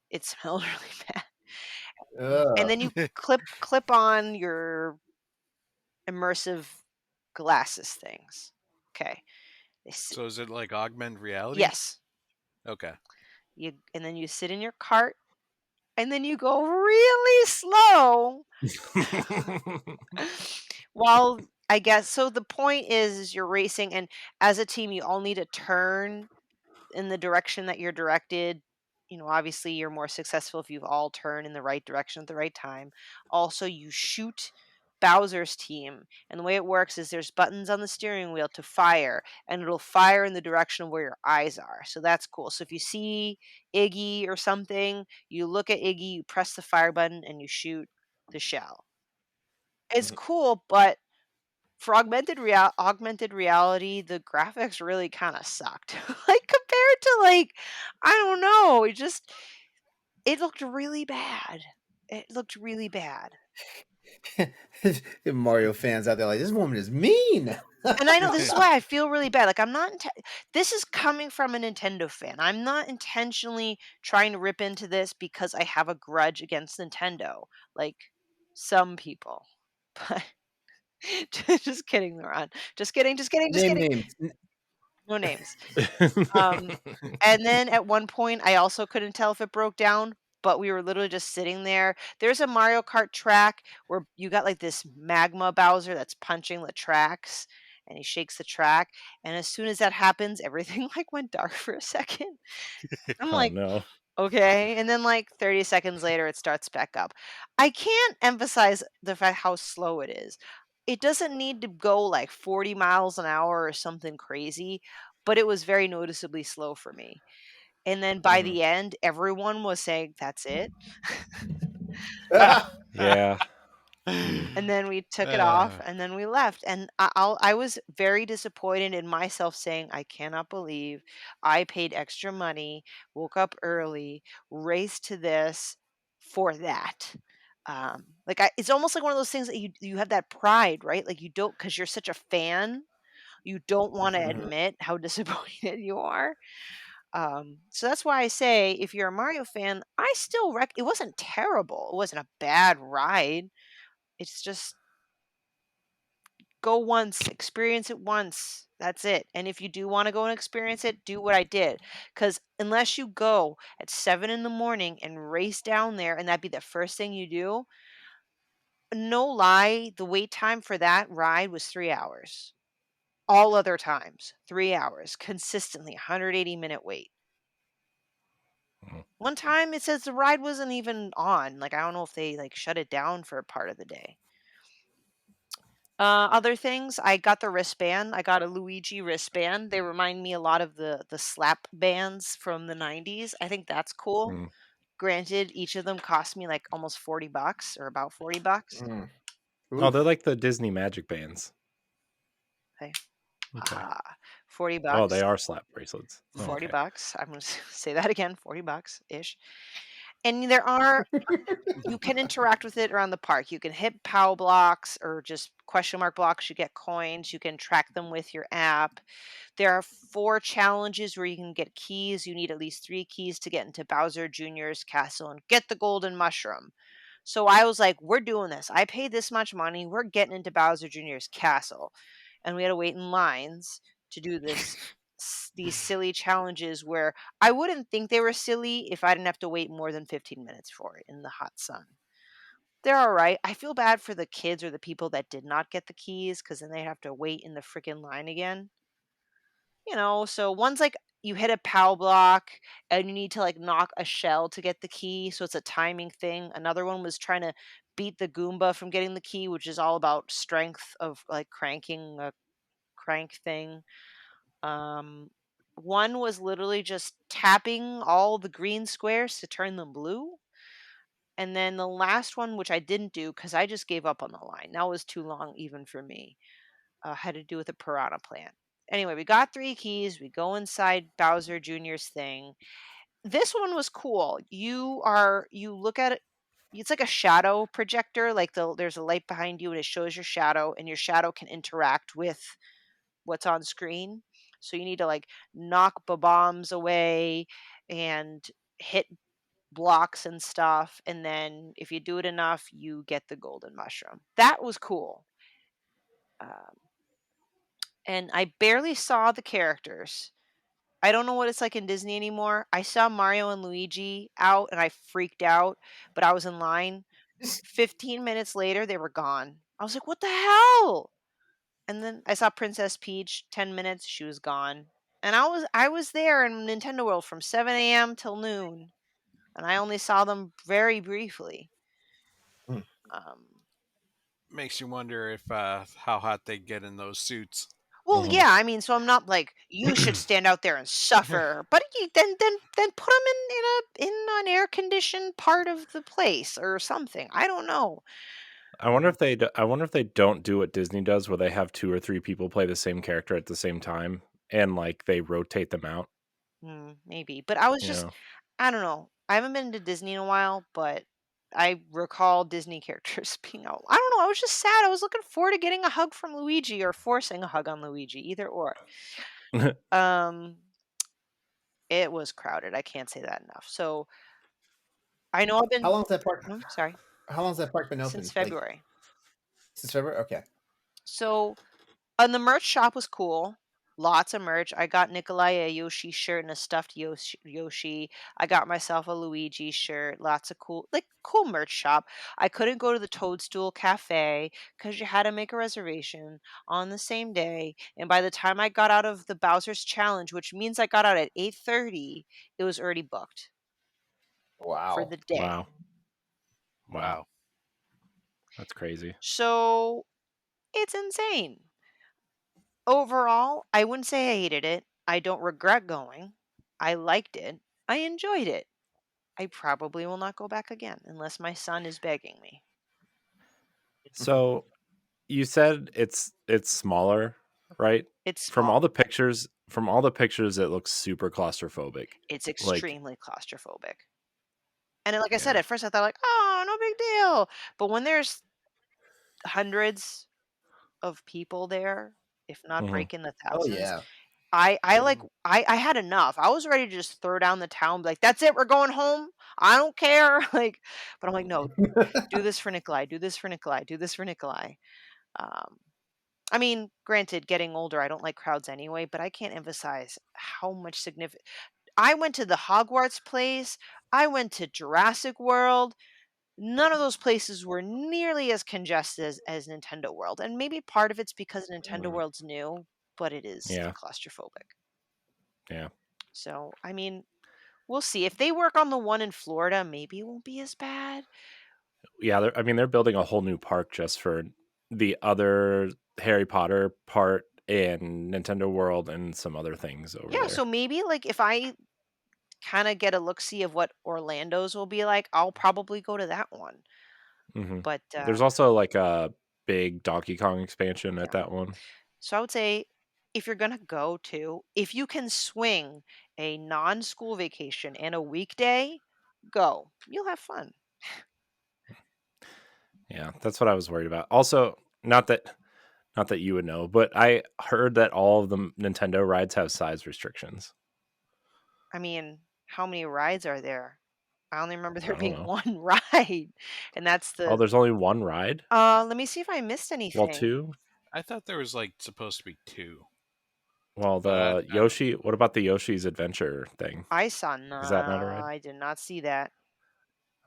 It smelled really bad. And then you clip on your immersive glasses things. Okay. So is it like augmented reality? Yes. Okay. And then you sit in your cart and then you go really slow while I guess so. The point is you're racing, and as a team, you all need to turn in the direction that you're directed. Obviously, you're more successful if you've all turned in the right direction at the right time. Also, you shoot Bowser's team, and the way it works is there's buttons on the steering wheel to fire, and it'll fire in the direction of where your eyes are. So that's cool. So if you see Iggy or something, you look at Iggy, you press the fire button, and you shoot the shell. It's cool, but for augmented reality, the graphics really kind of sucked. Like compared to I don't know, it looked really bad. It looked really bad. Mario fans out there like, this woman is mean. And I know this is why I feel really bad. Like this is coming from a Nintendo fan. I'm not intentionally trying to rip into this because I have a grudge against Nintendo, like some people. But just kidding, LeRon. Just kidding, just kidding, just Name kidding. names. No names. And then at one point, I also couldn't tell if it broke down, but we were literally just sitting there. There's a Mario Kart track where you got like this magma Bowser that's punching the tracks, and he shakes the track. And as soon as that happens, everything like went dark for a second. I'm Oh like, no. okay. And then like 30 seconds later, it starts back up. I can't emphasize the fact how slow it is. It doesn't need to go like 40 miles an hour or something crazy, but it was very noticeably slow for me. And then by the end, everyone was saying, "That's it." Yeah. And then we took it off, and then we left. And I was very disappointed in myself, saying, "I cannot believe I paid extra money, woke up early, raced to this for that." It's almost like one of those things that you have that pride, right? Like you don't, because you're such a fan, you don't want to admit how disappointed you are. So that's why I say, if you're a Mario fan, I still it wasn't terrible. It wasn't a bad ride. It's just go once, experience it once. That's it. And if you do want to go and experience it, do what I did. Because unless you go at 7 in the morning and race down there, and that'd be the first thing you do, no lie, the wait time for that ride was 3 hours. All other times, 3 hours, consistently, 180-minute wait. One time it says the ride wasn't even on. Like I don't know if they like shut it down for a part of the day. Other things, I got the wristband. I got a Luigi wristband. They remind me a lot of the slap bands from the 90s. I think that's cool. Granted, each of them cost me like almost $40 or about $40. Oh, they're like the Disney Magic Bands. Okay. Okay. $40. Oh, they are slap bracelets. Oh, okay. $40. I'm going to say that again, $40 ish. And you can interact with it around the park. You can hit POW blocks or just question mark blocks. You get coins. You can track them with your app. There are 4 challenges where you can get keys. You need at least 3 keys to get into Bowser Jr.'s castle and get the golden mushroom. So I was like, we're doing this. I paid this much money. We're getting into Bowser Jr.'s castle. And we had to wait in lines to do these silly challenges where I wouldn't think they were silly if I didn't have to wait more than 15 minutes for it in the hot sun. They're all right. I feel bad for the kids or the people that did not get the keys because then they have to wait in the freaking line again. So one's like you hit a POW block and you need to like knock a shell to get the key. So it's a timing thing. Another one was trying to beat the Goomba from getting the key, which is all about strength of like cranking a crank thing. One was literally just tapping all the green squares to turn them blue. And then the last one, which I didn't do because I just gave up on the line. That was too long even for me. Had to do with a piranha plant. Anyway, we got 3 keys. We go inside Bowser Jr.'s thing. This one was cool. You look at it. It's like a shadow projector. Like there's a light behind you and it shows your shadow, and your shadow can interact with what's on screen. So you need to like knock bombs away and hit blocks and stuff. And then if you do it enough, you get the golden mushroom. That was cool. And I barely saw the characters. I don't know what it's like in Disney anymore. I saw Mario and Luigi out and I freaked out, but I was in line. 15 minutes later, they were gone. I was like, what the hell? And then I saw Princess Peach, 10 minutes, she was gone. And I was there in Nintendo World from 7 a.m. till noon, and I only saw them very briefly. Hmm. Makes you wonder if how hot they get in those suits. Well, yeah, I mean, so I'm not like you should stand out there and suffer, but then put them in an air conditioned part of the place or something. I don't know. I wonder if they don't do what Disney does, where they have 2 or 3 people play the same character at the same time, and like they rotate them out. Maybe, but I was You just know, I don't know. I haven't been to Disney in a while, but I recall Disney characters being out. I don't know. I was just sad. I was looking forward to getting a hug from Luigi or forcing a hug on Luigi, either or. Um, it was crowded. I can't say that enough. So I know I've How been. long's that park? Sorry, How long's that park been since open? Like February. since February? Okay. So and the merch shop was cool. Lots of merch. I got Nikolai a Yoshi shirt and a stuffed Yoshi. I got myself a Luigi shirt. Lots of cool merch shop. I couldn't go to the Toadstool Cafe because you had to make a reservation on the same day. And by the time I got out of the Bowser's Challenge, which means I got out at 8:30, it was already booked for Wow. the day. wow, Wow. that's crazy. So it's insane. Overall, I wouldn't say I hated it. I don't regret going. I liked it. I enjoyed it. I probably will not go back again unless my son is begging me. So you said it's smaller, right? It's From small. all the pictures, it looks super claustrophobic. It's Like, extremely claustrophobic. And like I said, yeah. at first I thought like, oh, no big deal. But when there's hundreds of people there, if not hmm breaking the Oh thousands, yeah. I had enough. I was ready to just throw down the towel, be like, that's it, we're going home. I don't care. Like, but I'm like, no, do this for Nikolai, do this for Nikolai, do this for Nikolai. Um, I mean, granted, getting older, I don't like crowds anyway, but I can't emphasize how much significant. I went to the Hogwarts place. I went to Jurassic World. None of those places were nearly as congested as Nintendo World. And maybe part of it's because Nintendo World's new, but it is Yeah, claustrophobic. yeah, So, I mean, we'll see. If they work on the one in Florida, maybe it won't be as bad. yeah. I mean, they're building a whole new park just for the other Harry Potter part and Nintendo World and some other things over Yeah, so there. maybe like if I kind of get a look see of what Orlando's will be like, I'll probably go to that one. hmm But There's also like a big Donkey Kong expansion at yeah. that one. So I would say if you're going to go to, if you can swing a non-school vacation and a weekday, go. You'll have fun. Yeah, that's what I was worried about. Also, not that you would know, but I heard that all of the Nintendo rides have size restrictions. I mean, how many rides are there? I only remember I there don't being know. one ride, and that's Oh, the there's only one ride? let me see if I missed Well, anything. two? I thought there was like supposed to be 2, Well, but the I don't know. Yoshi, what about the Yoshi's Adventure thing? I saw no, Is that not a ride? I did not see that.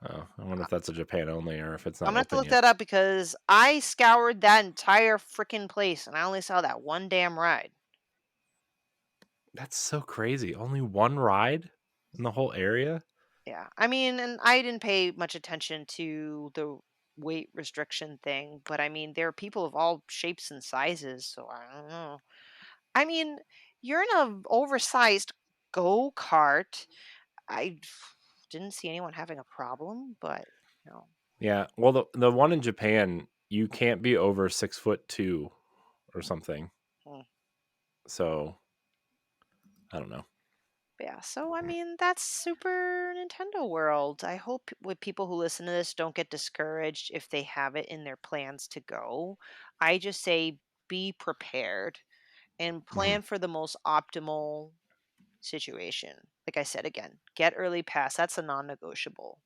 Oh, I wonder if that's a Japan only or if it's I'm not gonna have to open look yet. that up because I scoured that entire freaking place and I only saw that one damn ride. That's so crazy. Only one ride in the whole area? Yeah. I mean, and I didn't pay much attention to the weight restriction thing, but I mean, there are people of all shapes and sizes, so I don't know. I mean, you're in a oversized go-kart. I didn't see anyone having a problem, but no. Yeah. Well, the one in Japan, you can't be over 6'2" or something. Hmm. So I don't know. Yeah, so I mean, that's Super Nintendo World. I hope with people who listen to this don't get discouraged if they have it in their plans to go. I just say be prepared and Mhm. plan for the most optimal situation. Like I said again, get early pass. That's a non-negotiable.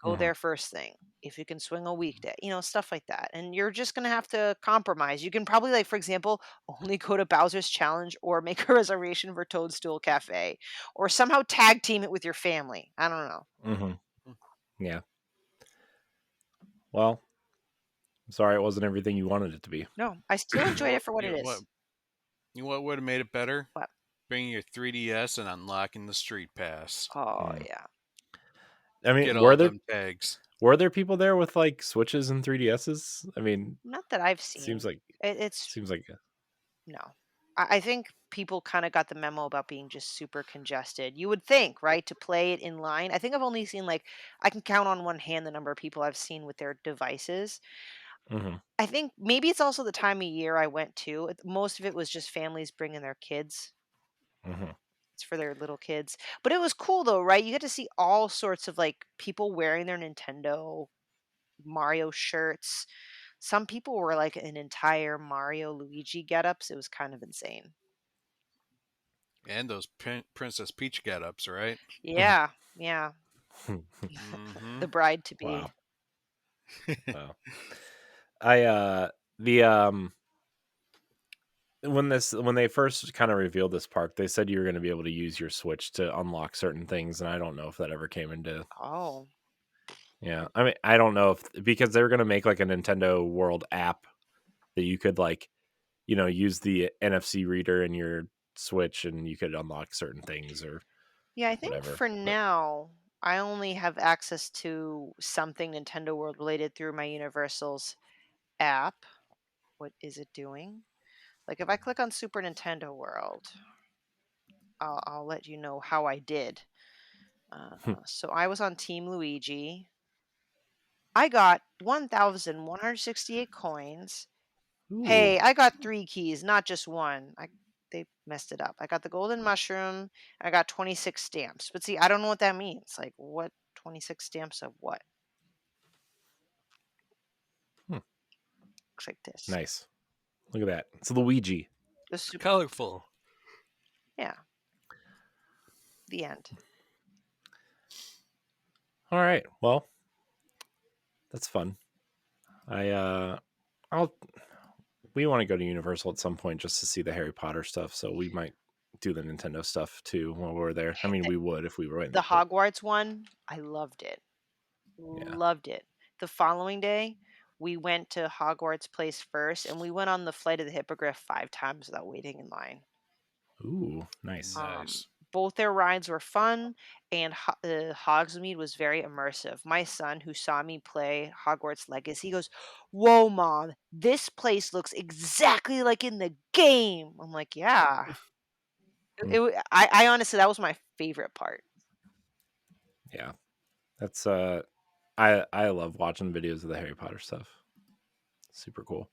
Go Mhm. there first thing. If you can swing a weekday, stuff like that. And you're just going to have to compromise. You can probably, like, for example, only go to Bowser's Challenge or make a reservation for Toadstool Cafe or somehow tag team it with your family. I don't know. Mhm. Yeah. Well, sorry it wasn't everything you wanted it to be. No, I still enjoyed it for what You it know is. what? You know what would have made it better? What? Bringing your 3DS and unlocking the Street Pass. Oh Mm. yeah. I mean, Get all them tags. were there people there with like Switches and 3DSs? I mean, Not that I've seen. seems like It's no. I think people kind of got the memo about being just super congested. You would think, right, to play it in line. I think I've only seen like I can count on one hand the number of people I've seen with their devices. Mhm. I think maybe it's also the time of year I went to. Most of it was just families bringing their kids. Mhm. It's for their little kids. But it was cool though, right? You get to see all sorts of like people wearing their Nintendo Mario shirts. Some people were like an entire Mario Luigi getups. It was kind of insane. And those Princess Peach get-ups, right? Yeah, yeah. Mm-hmm. The bride to Wow. be. Wow. I the when they first kind of revealed this park, they said you were going to be able to use your Switch to unlock certain things, and I don't know if that ever came into. Oh, Yeah, I mean, I don't know if because they were going to make like a Nintendo World app that you could like, use the NFC reader in your Switch and you could unlock certain things or yeah. I think whatever. for But now, I only have access to something Nintendo World related through my Universal's app. What is it doing? Like if I click on Super Nintendo World, I'll let you know how I did. So I was on Team Luigi. I got 1,168 coins. ooh, Hey, I got 3 keys, not just one. They messed it up. I got the golden mushroom, I got 26 stamps. But see, I don't know what that means. Like what 26 stamps of what? hmm, Looks like this. nice. Look at that. It's Luigi. The super Colorful. yeah, the end. All right. Well, that's fun. I'll we want to go to Universal at some point just to see the Harry Potter stuff, so we might do the Nintendo stuff too while we're there. I mean, The, we would if we were the in, but Hogwarts one, I loved it. yeah. Loved it. The following day, we went to Hogwarts Place first and we went on the Flight of the Hippogriff 5 times without waiting in line. Ooh, nice. Nice. Both their rides were fun, and Hogsmeade was very immersive. My son, who saw me play Hogwarts Legacy, goes, "Whoa, mom! This place looks exactly like in the game." I'm like, "Yeah." Hmm. I honestly, that was my favorite part. Yeah. That's I love watching videos of the Harry Potter stuff. Super cool.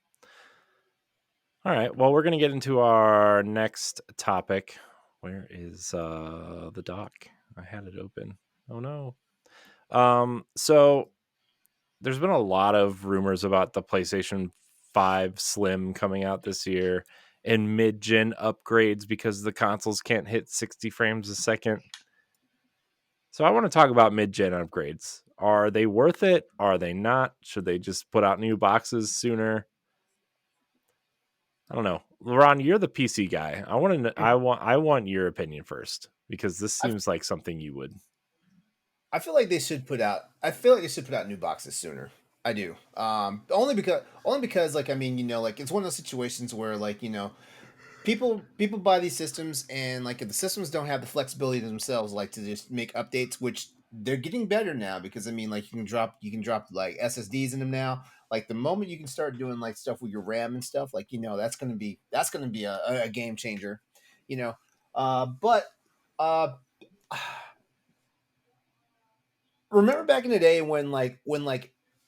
All right. Well, we're going to get into our next topic. Where is the doc? I had it open. Oh no. So there's been a lot of rumors about the PlayStation 5 Slim coming out this year and mid-gen upgrades because the consoles can't hit 60 frames a second. So I want to talk about mid-gen upgrades. Are they worth it? Are they not? Should they just put out new boxes sooner? I don't know. LeRon, you're the PC guy. I want your opinion first because this I, seems like something you would. I feel like they should put out. I feel like they should put out new boxes sooner. I do. Only because like I mean like it's one of those situations where like people buy these systems and like if the systems don't have the flexibility themselves like to just make updates, which they're getting better now because I mean like you can drop like SSDs in them now. Like the moment you can start doing like stuff with your RAM and stuff, like that's gonna be a game changer, you know. But uh remember back in the day when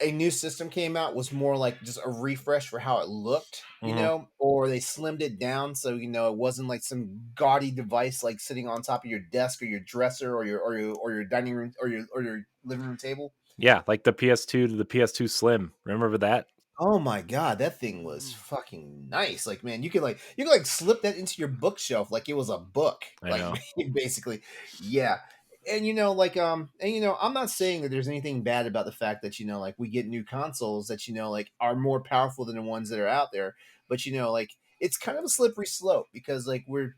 a new system came out was more like just a refresh for how it looked, Mhm. or they slimmed it down so it wasn't like some gaudy device like sitting on top of your desk or your dresser or your dining room or your living room table. Yeah, like the PS2 to the PS2 Slim. Remember that? Oh my god, that thing was fucking nice. Like, man, you could slip that into your bookshelf like it was a book. I Like know. basically. Yeah. And I'm not saying that there's anything bad about the fact that like we get new consoles that like are more powerful than the ones that are out there, but like it's kind of a slippery slope because like we're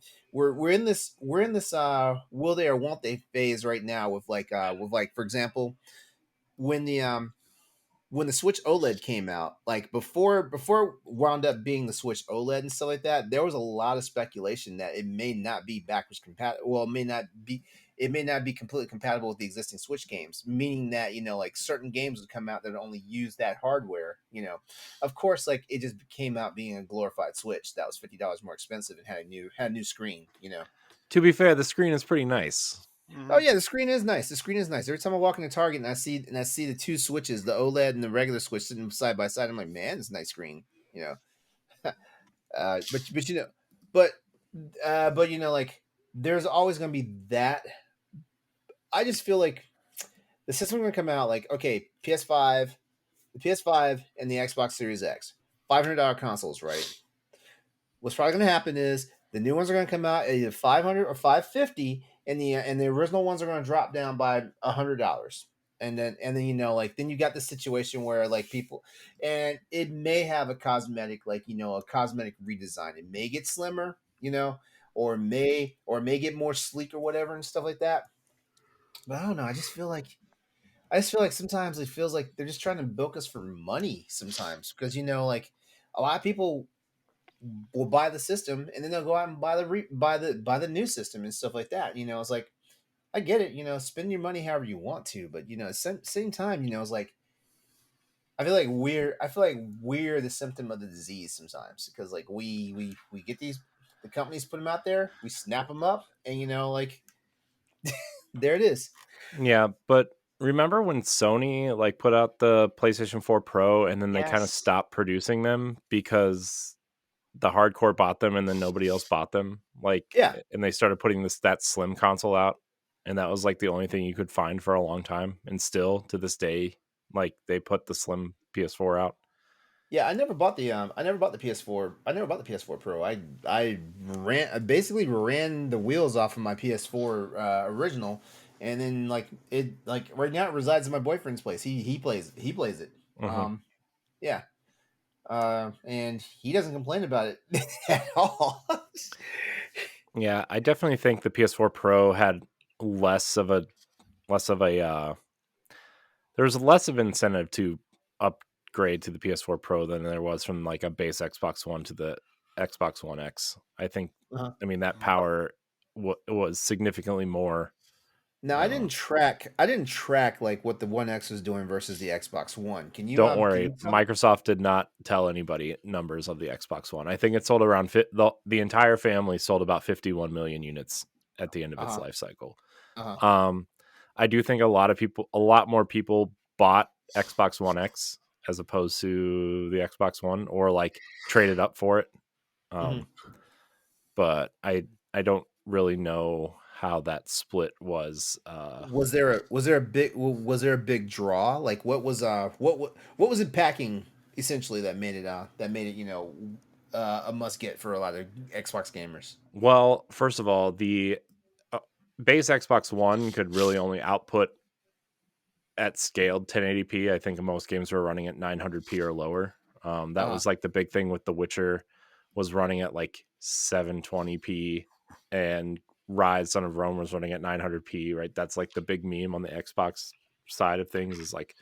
in this will they or won't they phase right now with like for example when the when the Switch OLED came out, like before wound up being the Switch OLED and stuff like that, there was a lot of speculation that it may not be backwards compatible. Well, it may not be completely compatible with the existing Switch games, meaning that, like certain games would come out that only use that hardware. Of course, like it just came out being a glorified Switch that was $50 more expensive and had a new screen. To be fair, the screen is pretty nice. Oh yeah, the screen is nice. The screen is nice. Every time I walk into Target and I see the two switches, the OLED and the regular Switch sitting side by side, I'm like, man, it's a nice screen. But like there's always gonna be that. I just feel like the system's gonna come out like, okay, PS5, the PS5 and the Xbox Series X, $500 consoles, right? What's probably gonna happen is the new ones are gonna come out at either 500 or 550, and the original ones are gonna drop down by $100. And then like then you got the situation where like people, and it may have a cosmetic redesign. It may get slimmer, or may get more sleek or whatever and stuff like that. But I don't know. I just feel like sometimes it feels like they're just trying to bilk us for money sometimes, because like a lot of people will buy the system and then they'll go out and buy the new system and stuff like that. It's like, I get it, spend your money however you want to, but at the same time, it's like I feel like we're the symptom of the disease sometimes, because like we get the companies, put them out there, we snap them up, and like there it is. Yeah, but remember when Sony like put out the PlayStation 4 Pro and then they kind of Yes. stopped producing them because the hardcore bought them and then nobody else bought them? Like, Yeah. and they started putting that slim console out, and that was like the only thing you could find for a long time. And still to this day, like they put the slim PS4 out. Yeah, I never bought the PS4. I never bought the PS4 Pro. I basically ran the wheels off of my PS4 original, and then like right now it resides in my boyfriend's place. He plays it. Mhm. Yeah. And he doesn't complain about it at all. Yeah, I definitely think the PS4 Pro had less of a there was less of an incentive to upgrade to the PS4 Pro than there was from like a base Xbox One to the Xbox One X. I think, Uh-huh. I mean, that power was significantly more. Now I didn't track like what the One X was doing versus the Xbox One. Can you? Don't worry, can you tell me? Microsoft did not tell anybody numbers of the Xbox One. I think it sold around the entire family sold about 51 million units at the end of its life cycle. I do think a lot more people bought Xbox One X as opposed to the Xbox One, or like traded up for it. But I don't really know how that split was. Was there a big draw? Like what was it packing essentially that made it a must get for a lot of Xbox gamers? Well, first of all, the base Xbox One could really only output at scaled 1080p. I think most games were running at 900p or lower. That was like the big thing with The Witcher, was running at like 720p, and Rise Son of Rome was running at 900p, right? That's like the big meme on the Xbox side of things, is like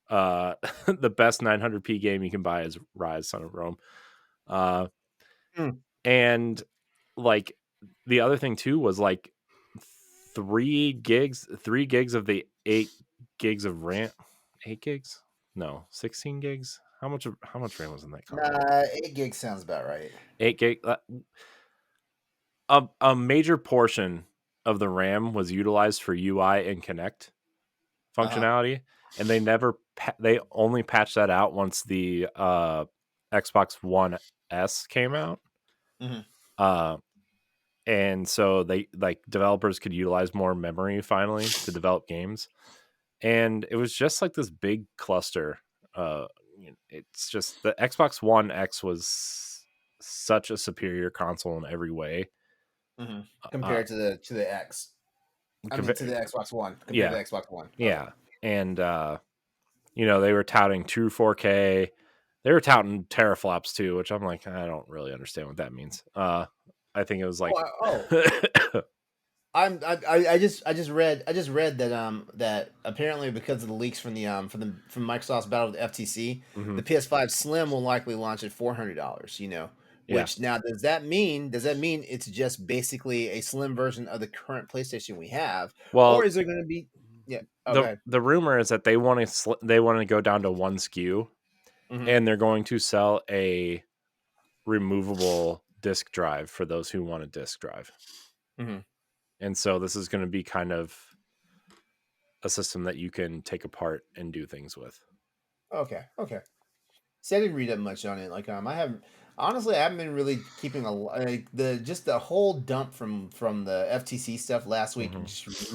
the best 900p game you can buy is Rise Son of Rome. And like the other thing too was like 3 gigs of the 8 gigs of RAM. 8 gigs? No, 16 gigs. How much RAM was in that console? 8 gigs sounds about right. 8 gig. A major portion of the RAM was utilized for UI and Connect functionality, and they only patched that out once the Xbox One S came out. And so they like developers could utilize more memory finally to develop games, and it was just like this big cluster. It's just the Xbox One X was such a superior console in every way compared to the X. I mean, to the Xbox One. Compared to the Xbox One. Yeah, and they were touting true 4K. They were touting teraflops too, which I'm like, I don't really understand what that means. I think it was like, I just read that apparently because of the leaks from Microsoft's battle with the FTC, Mm-hmm. the PS5 Slim will likely launch at $400. Yeah. Which now does that mean it's just basically a slim version of the current PlayStation we have, or Well, is there going to be? Yeah. the Okay. the rumor is that they want to go down to one SKU, Mm-hmm. and they're going to sell a removable disk drive for those who want a disk drive. Mm-hmm. And so this is going to be kind of a system that you can take apart and do things with. Okay. Okay. See, I didn't read that much on it. Like, I haven't been really keeping like the whole dump from the FTC stuff last week. Mhm. Just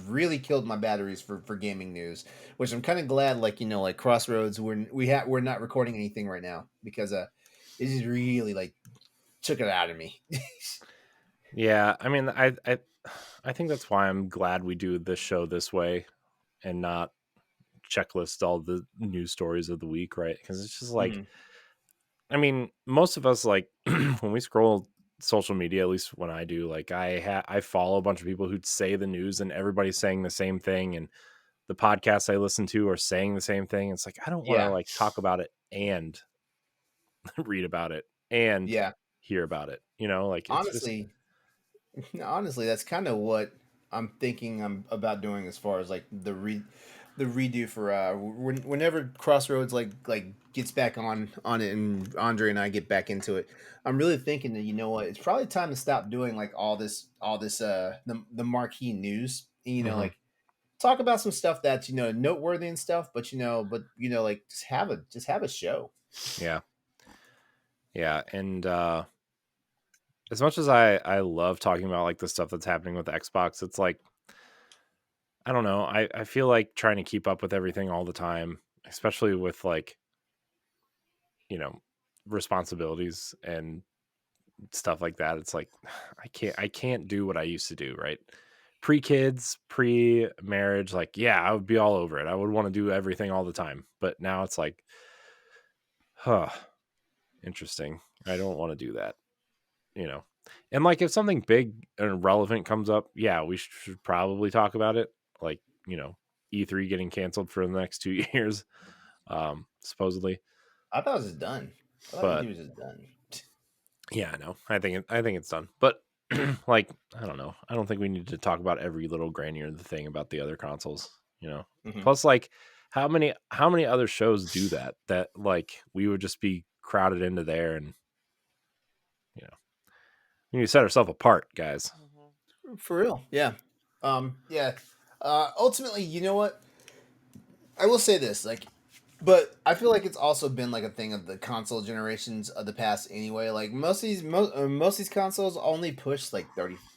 really killed my batteries for gaming news. Which I'm kind of glad, like Crossroads, we're not recording anything right now because it just really like took it out of me. Yeah, I mean, I think that's why I'm glad we do this show this way and not checklist all the news stories of the week, right? Because it's just like, Mhm. I mean, most of us, like when we scroll social media, at least when I do, like I follow a bunch of people who say the news and everybody's saying the same thing, and the podcasts I listen to are saying the same thing. It's like I don't want to Yeah. like talk about it and read about it and Yeah. hear about it. Like it's just Honestly, honestly, that's kind of what I'm thinking I'm about doing as far as like the redo for whenever Crossroads like gets back on it and Andre and I get back into it. I'm really thinking that what, it's probably time to stop doing like all this the marquee news. mhm. Like talk about some stuff that's noteworthy and stuff, but like just have a show. Yeah, yeah, and as much as I love talking about like the stuff that's happening with Xbox, it's like I don't know. I feel like trying to keep up with everything all the time, especially with like you know responsibilities and stuff like that. It's like I can't do what I used to do, right? Pre-kids, pre-marriage, like yeah, I would be all over it. I would want to do everything all the time. But now it's like, huh, interesting. I don't want to do that, you know. And like if something big and relevant comes up, yeah, we should probably talk about it. Like, E3 getting canceled for the next 2 years, supposedly. I thought it was just done. I thought But E3 was just done. yeah, no, I think it's done. But like, I don't know. I don't think we need to talk about every little granular thing about the other consoles. Hmm. Plus, like, how many other shows do that like we would just be crowded into there, and you know we need to set ourselves apart, guys. For real, yeah, yeah. Ultimately, you know what? I will say this, like, but I feel like it's also been like a thing of the console generations of the past anyway. Like most of these consoles only push like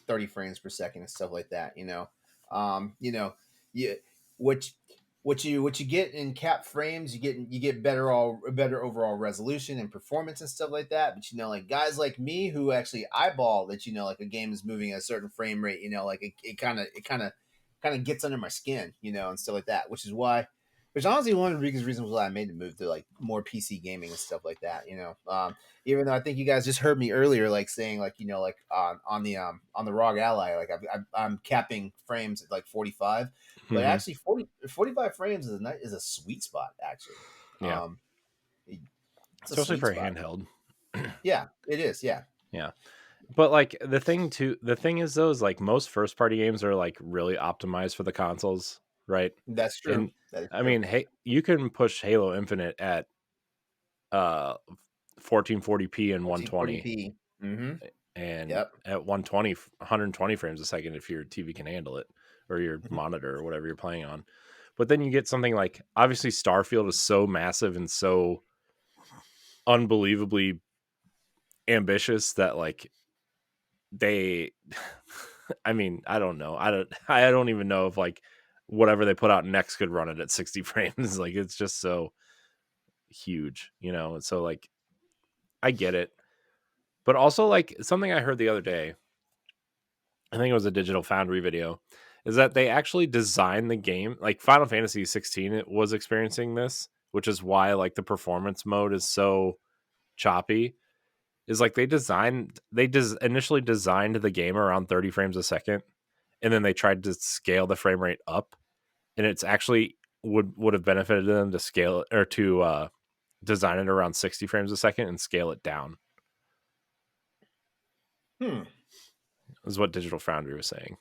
30 frames per second and stuff like that. You know, you which what you get in cap frames, you get better overall resolution and performance and stuff like that. But like guys like me who actually eyeball that like a game is moving at a certain frame rate, like it kind of gets under my skin, and stuff like that. Which honestly one of the biggest reasons why I made the move to like more PC gaming and stuff like that. Even though I think you guys just heard me earlier, like saying like like on the ROG Ally, like I'm capping frames at like 45, but Hmm. actually 45 frames is a sweet spot actually. Yeah, Um, it's a especially sweet for a spot. handheld. Yeah, it is. Yeah, Yeah. But like the thing is though is like most first party games are like really optimized for the consoles, right? that's true. And That is I true. mean, hey, you can push Halo Infinite at uh 1440p and 120, 1440p. Mm-hmm. and Yep. at 120 frames a second if your TV can handle it, or your Mhm. monitor or whatever you're playing on. But then you get something like obviously Starfield is so massive and so unbelievably ambitious that like they I mean, I don't know. I don't even know if like whatever they put out next could run it at 60 frames. Like it's just so huge. And so like I get it. But also like something I heard the other day, I think it was a Digital Foundry video, is that they actually designed the game like Final Fantasy 16 it was experiencing this, which is why like the performance mode is so choppy. is like they initially designed the game around 30 frames a second, and then they tried to scale the frame rate up, and it's actually would have benefited them to scale it or to design it around 60 frames a second and scale it down. Is what Digital Foundry was saying.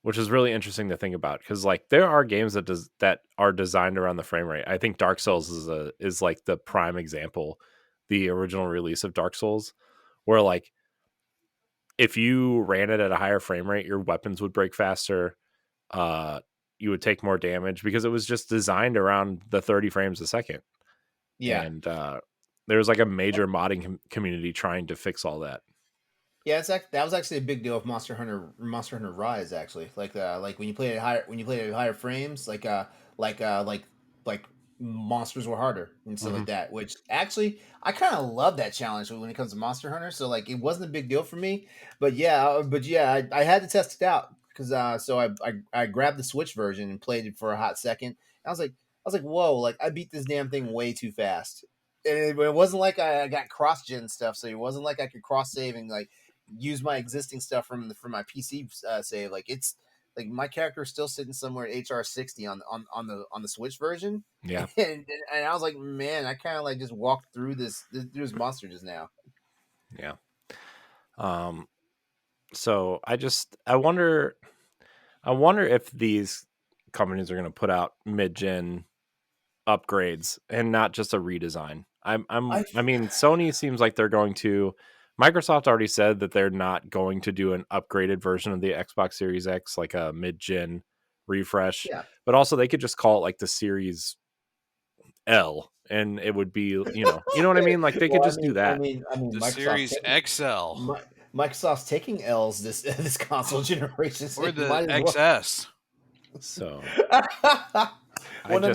Which is really interesting to think about, because like there are games that are designed around the frame rate. I think Dark Souls is like the prime example, the original release of Dark Souls, where like if you ran it at a higher frame rate, your weapons would break faster. You would take more damage because it was just designed around the 30 frames a second. Yeah. And there was like a major modding community trying to fix all that. Yeah, that was actually a big deal with Monster Hunter Rise. Actually, like when you play at higher frames, like monsters were harder and stuff like that. Which actually, I kind of love that challenge when it comes to Monster Hunter. So like, it wasn't a big deal for me. But yeah, I had to test it out because so I grabbed the Switch version and played it for a hot second. I was like, whoa, like I beat this damn thing way too fast. And it wasn't like I got cross gen stuff, so it wasn't like I could cross save and like use my existing stuff from my PC save. Like it's like my character is still sitting somewhere at HR60 on the Switch version. Yeah, and I was like, man, I kind of like just walked through this monster just now. Yeah. So I wonder if these companies are going to put out mid-gen upgrades and not just a redesign. I mean, Sony seems like they're going to. Microsoft already said that they're not going to do an upgraded version of the Xbox Series X, like a mid-gen refresh. Yeah. But also they could just call it like the Series L, and it would be, you know what I mean? Like they could just do that. I mean, The Series XL Microsoft's taking L's this console generation, so or the might as well. XS. So well,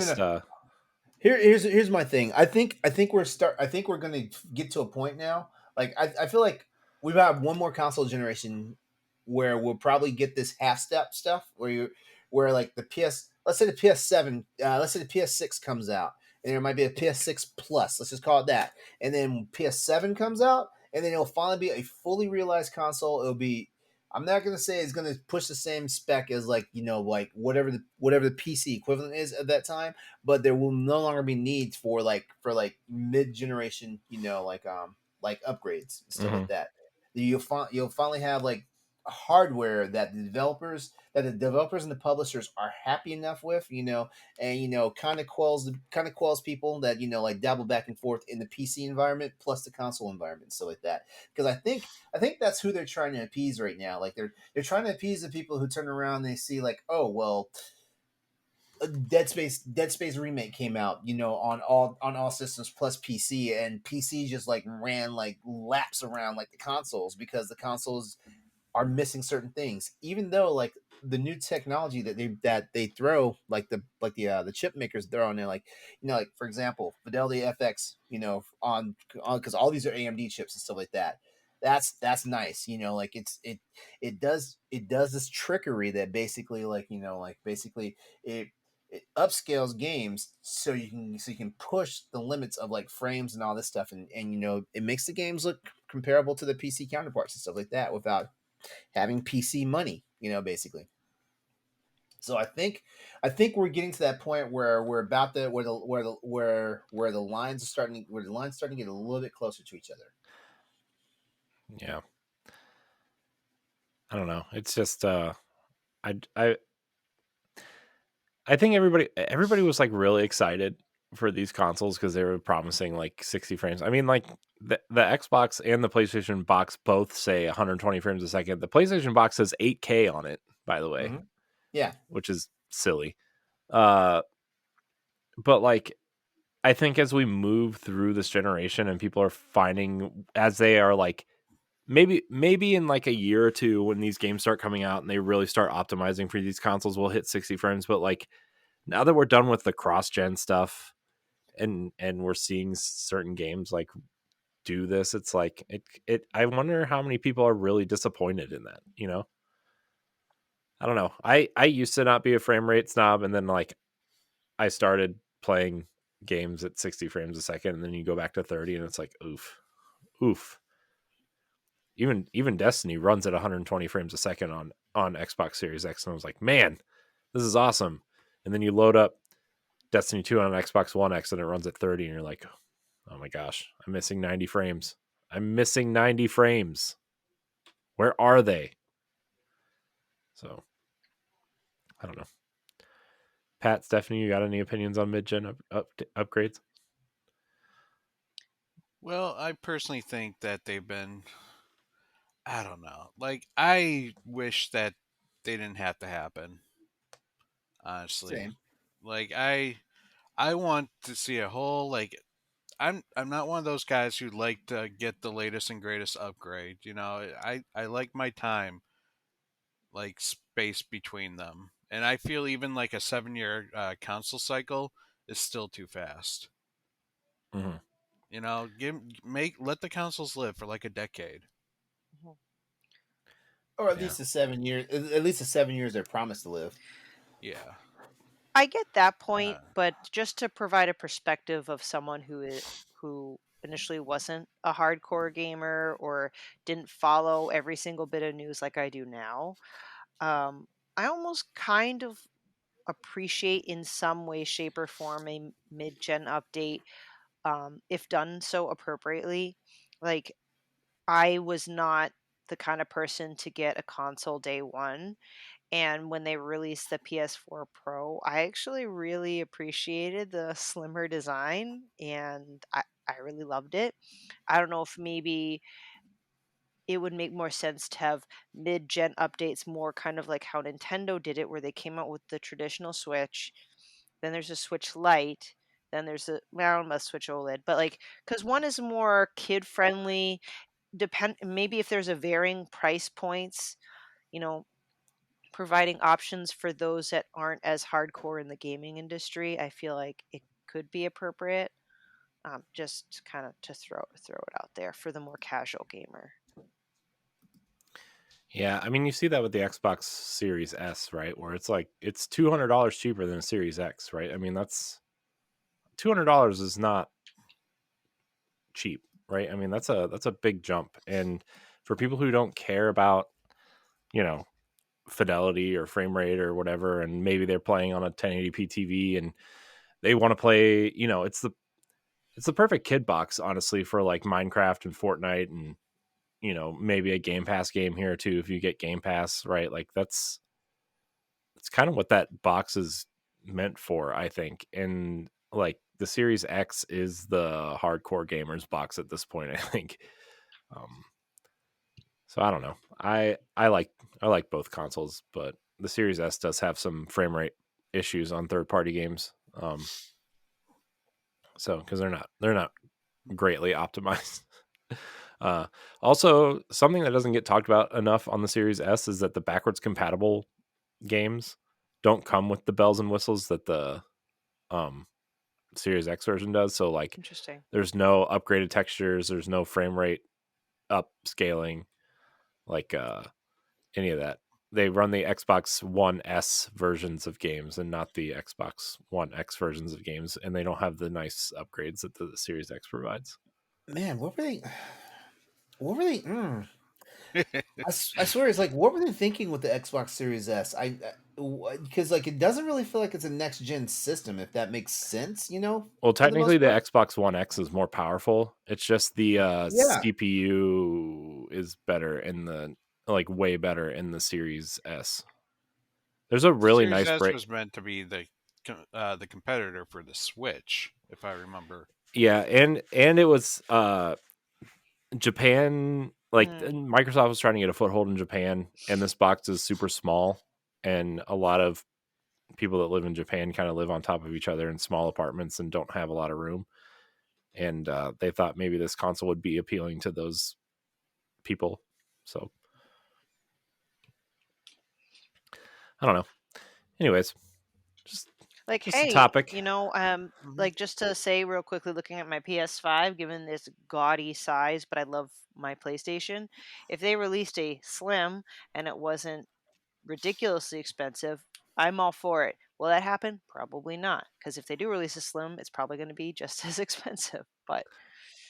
here's my thing. I think we're gonna get to a point now. Like I feel like we've got one more console generation where we'll probably get this half step stuff where like let's say the PS7, let's say the PS6 comes out, and there might be a PS6 Plus. Let's just call it that. And then PS7 comes out, and then it'll finally be a fully realized console. It'll be, I'm not gonna say it's gonna push the same spec as like like whatever the PC equivalent is at that time, but there will no longer be needs for mid generation like upgrades and stuff like that. You'll finally have like hardware that the developers and the publishers are happy enough with, and kind of quells people that like dabble back and forth in the PC environment plus the console environment, so like that. Because I think that's who they're trying to appease right now. Like they're trying to appease the people who turn around and they see like, oh well, Dead Space remake came out, on all systems plus PC, and PC just like ran like laps around like the consoles because the consoles are missing certain things, even though like the new technology that they throw, like the chip makers throw on there, like like for example Fidelity FX, on because all these are AMD chips and stuff like that. That's nice, like it does this trickery that basically basically it upscales games so you can push the limits of like frames and all this stuff, and it makes the games look comparable to the PC counterparts and stuff like that without having PC money, basically. So I think we're getting to that point where we're about to where the lines are starting to get a little bit closer to each other. Yeah. I don't know. It's just I think everybody was like really excited for these consoles because they were promising like 60 frames. I mean, like the Xbox and the PlayStation box both say 120 frames a second. The PlayStation box says 8K on it, by the way. Yeah, which is silly. But like I think as we move through this generation and people are finding, as they are like maybe in like a year or two when these games start coming out and they really start optimizing for these consoles, we'll hit 60 frames. But like now that we're done with the cross-gen stuff and we're seeing certain games like do this, it's like I wonder how many people are really disappointed in that, I don't know. I used to not be a frame rate snob, and then like I started playing games at 60 frames a second, and then you go back to 30 and it's like, oof, oof. Even Destiny runs at 120 frames a second on Xbox Series X, and I was like, man, this is awesome. And then you load up Destiny 2 on Xbox One X, and it runs at 30, and you're like, oh my gosh, I'm missing 90 frames. I'm missing 90 frames. Where are they? So, I don't know. Pat, Stephanie, you got any opinions on mid-gen upgrades? Well, I personally think that they've been, I don't know. Like, I wish that they didn't have to happen. Honestly, Same. like I want to see a whole like I'm not one of those guys who like to get the latest and greatest upgrade. You know, I like my time, like space between them, and I feel even like a 7 year console cycle is still too fast. Mm-hmm. You know, let the consoles live for like a decade. Mhm. Or at Yeah. least the 7 years. At least the 7 years they're promised to live. Yeah. I get that point, Uh, but just to provide a perspective of someone who initially wasn't a hardcore gamer or didn't follow every single bit of news like I do now, um, I almost kind of appreciate in some way, shape, or form a mid-gen update, if done so appropriately. Like, I was not the kind of person to get a console day one. And when they released the PS4 Pro, I actually really appreciated the slimmer design and I really loved it. I don't know if maybe it would make more sense to have mid gen updates more kind of like how Nintendo did it, where they came out with the traditional Switch, then there's a Switch Lite, then there's well, I don't know about Switch OLED, but like, because one is more kid friendly, maybe if there's a varying price points, you know, providing options for those that aren't as hardcore in the gaming industry, I feel like it could be appropriate. Just kind of to throw it out there for the more casual gamer. Yeah, I mean, you see that with the Xbox Series S, right? Where it's like it's $200 cheaper than a Series X, right? I mean, that's $200 is not cheap, right? I mean, that's a big jump. And for people who don't care about, you know, fidelity or frame rate or whatever, and maybe they're playing on a 1080p TV and they want to play, it's the perfect kid box, honestly, for like Minecraft and Fortnite and maybe a Game Pass game here too if you get Game Pass, right? Like that's kind of what that box is meant for, I think. And like the Series X is the hardcore gamers box at this point, I think. Um, so I don't know. I like both consoles, but the Series S does have some frame rate issues on third party games. So because they're not greatly optimized. Also, something that doesn't get talked about enough on the Series S is that the backwards compatible games don't come with the bells and whistles that the um, Series X version does. So like, Interesting. there's no upgraded textures, there's no frame rate upscaling, like any of that. They run the Xbox One S versions of games and not the Xbox One X versions of games, and they don't have the nice upgrades that the Series X provides. Man, what were they? What were they? I swear, it's like, what were they thinking with the Xbox Series S? Because like it doesn't really feel like it's a next gen system, if that makes sense. Well, For the technically, most the part. Xbox One X is more powerful. It's just the Yeah, CPU is better in the like way better in the Series S. There's a the really Series nice S break. was meant to be the competitor for the Switch, if I remember. Yeah, and it was Japan, like Mm, Microsoft was trying to get a foothold in Japan, and this box is super small, and a lot of people that live in Japan kind of live on top of each other in small apartments and don't have a lot of room. And they thought maybe this console would be appealing to those people. So I don't know. Anyways, just like, just a hey, topic. Mhm. like just to say real quickly, looking at my PS5, given this gaudy size, but I love my PlayStation. If they released a Slim and it wasn't ridiculously expensive, I'm all for it. Will that happen? Probably not, because if they do release a Slim, it's probably going to be just as expensive. But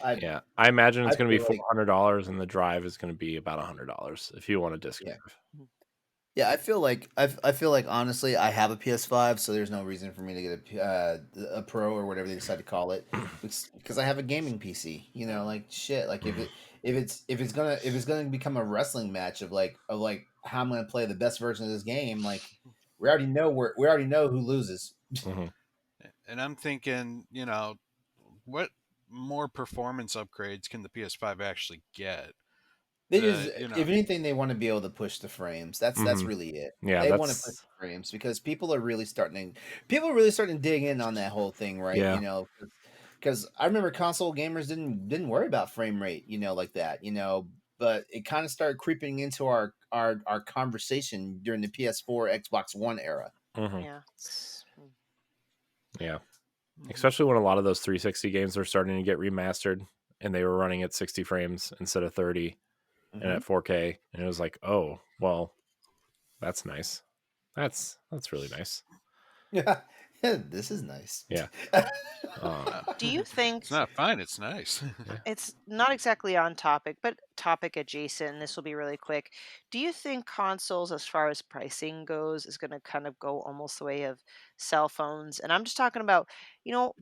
I Yeah, I imagine I it's going to be feel like $400, and the drive is going to be about $100 if you want a disc yeah. drive. Yeah, I feel like honestly, I have a PS5, so there's no reason for me to get a Pro or whatever they decide to call it, because I have a gaming PC. You know, like shit. Like if it's gonna become a wrestling match of like how I'm gonna play the best version of this game, like we already know who loses. Mhm. And I'm thinking, what more performance upgrades can the PS5 actually get? They just, You know, if anything, they want to be able to push the frames. That's Mhm. really it. Yeah, They want to push that's the frames because people are really starting to dig in on that whole thing, right? yeah. You know, because I remember console gamers didn't worry about frame rate, you know, like that, you know, but it kind of started creeping into our conversation during the PS4, Xbox One era. Mhm. Yeah. Yeah. mhm. Especially when a lot of those 360 games are starting to get remastered, and they were running at 60 frames instead of 30 and Hmm. at 4K, and it was like, oh, well, that's nice. That's really nice. Yeah, this is nice. Yeah. Uh, Do you think it's not fine. It's nice. Yeah. it's not exactly on topic, but topic adjacent, and this will be really quick. Do you think consoles, as far as pricing goes, is going to kind of go almost the way of cell phones? And I'm just talking about, you know,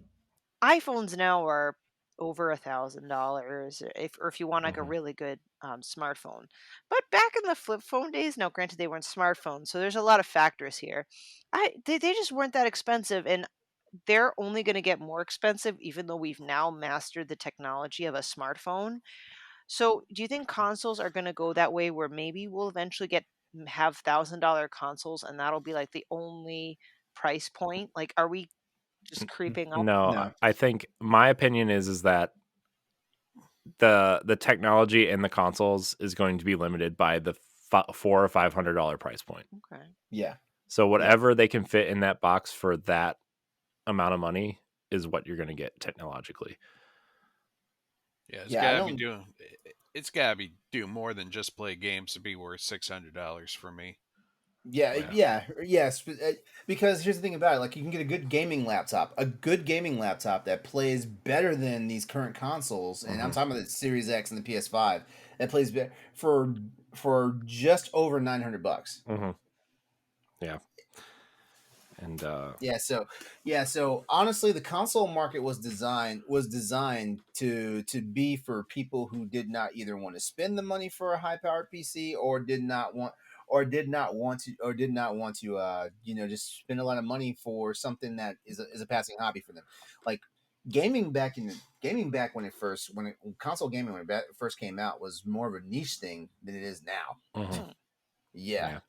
iPhones now are over $1,000 or if you want like a Mhm. really good smartphone. But back in the flip phone days, now granted they weren't smartphones, so there's a lot of factors here. They just weren't that expensive, and they're only going to get more expensive, even though we've now mastered the technology of a smartphone. So, do you think consoles are going to go that way, where maybe we'll eventually have $1,000 consoles, and that'll be like the only price point? Like, are we just creeping up? No, No. I think my opinion is that the technology in the consoles is going to be limited by the $400 or $500 price point. Okay. Yeah. So Yeah. whatever they can fit in that box for that amount of money is what you're going to get technologically. Yeah, it's Yeah. I gotta be don't. doing. It's gotta be doing more than just play games to be worth $600 for me. Yeah, Yeah. yes. Because here's the thing about it: like, you can get a good gaming laptop that plays better than these current consoles, and I'm Mhm. talking about the Series X and the PS5 that plays for just over $900. Mhm. Yeah. And So honestly, the console market was designed to be for people who did not either want to spend the money for a high powered PC or did not want to you know, just spend a lot of money for something that is a passing hobby for them. Like gaming back when console gaming when it first came out was more of a niche thing than it is now. mhm. Hmm. Yeah. Yeah.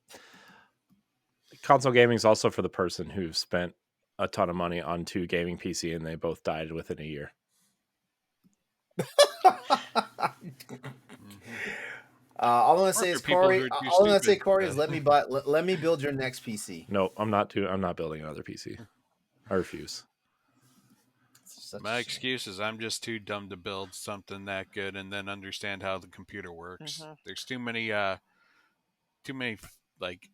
Console gaming is also for the person who spent a ton of money on two gaming PC and they both died within a year. Hmm. All I'm gonna Or say for is people who Corey. are too All I'm gonna say, stupid. Corey, is let me build your next PC. No, I'm not building another PC. I refuse. It's such a My shame. excuse is I'm just too dumb to build something that good and then understand how the computer works. Hmm. There's too many like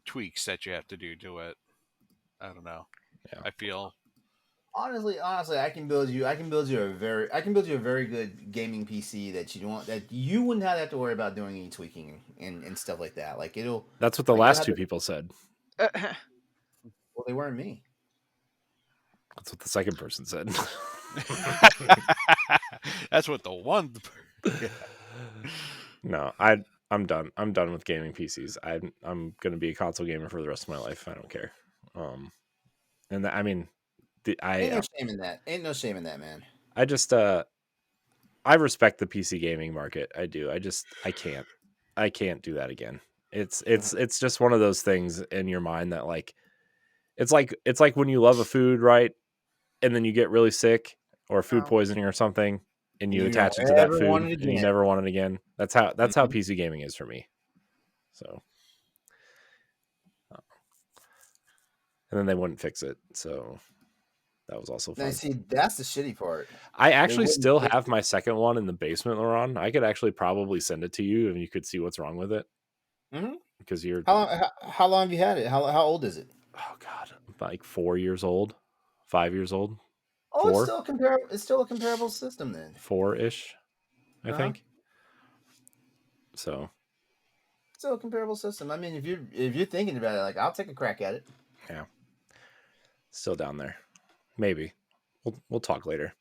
tweaks that you have to do to it. I don't know. Yeah. I feel Honestly, I can build you a very good gaming PC that you wouldn't have to worry about doing any tweaking and stuff like that. Like That's what the it'll last have two the, people said. well, they weren't me. That's what the second person said. that's what the one. No, I'm done. I'm done with gaming PCs. I'm gonna be a console gamer for the rest of my life. I don't care. Um, and I mean, Ain't no shame in that. Ain't no shame in that, man. I just I respect the PC gaming market. I do. I can't do that again. It's just one of those things in your mind that like it's like when you love a food, right? And then you get really sick or food Oh. poisoning or something and And you you don't attach it to that ever food want it and you again. never want it again. That's how Mhm. PC gaming is for me. So, and then they wouldn't fix it. So that was also Now, fun. see, that's the shitty part. I They actually wouldn't still fix have my second one in the basement, LeRon. I could actually probably send it to you and you could see what's wrong with it Mhm. because you're, How long have you had it? How old is it? oh God, like 4 years old, 5 years old. Oh, Four? it's still comparable. It's still a comparable system then. 4-ish, I Uh-huh. think. So Still a comparable system. I mean, if you're thinking about it, like I'll take a crack at it. yeah, still down there. Maybe we'll talk later.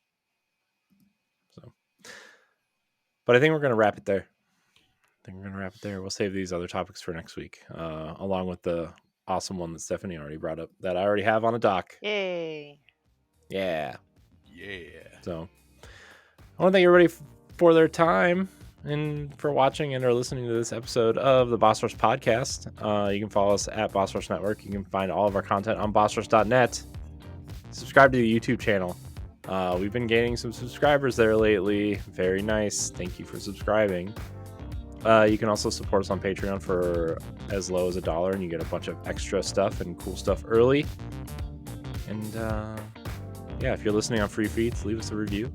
So, but I think we're gonna wrap it there. We'll save these other topics for next week, along with the awesome one that Stephanie already brought up that I already have on a doc. Yay. Yeah. Yeah. So I want to thank everybody for their time and for watching and or listening to this episode of the Boss Rush Podcast. You can follow us at Boss Rush Network. You can find all of our content on bossrush.net. Subscribe to the YouTube channel. We've been gaining some subscribers there lately. Very nice. Thank you for subscribing. You can also support us on Patreon for as low as $1, and you get a bunch of extra stuff and cool stuff early. And yeah, if you're listening on free feeds, leave us a review.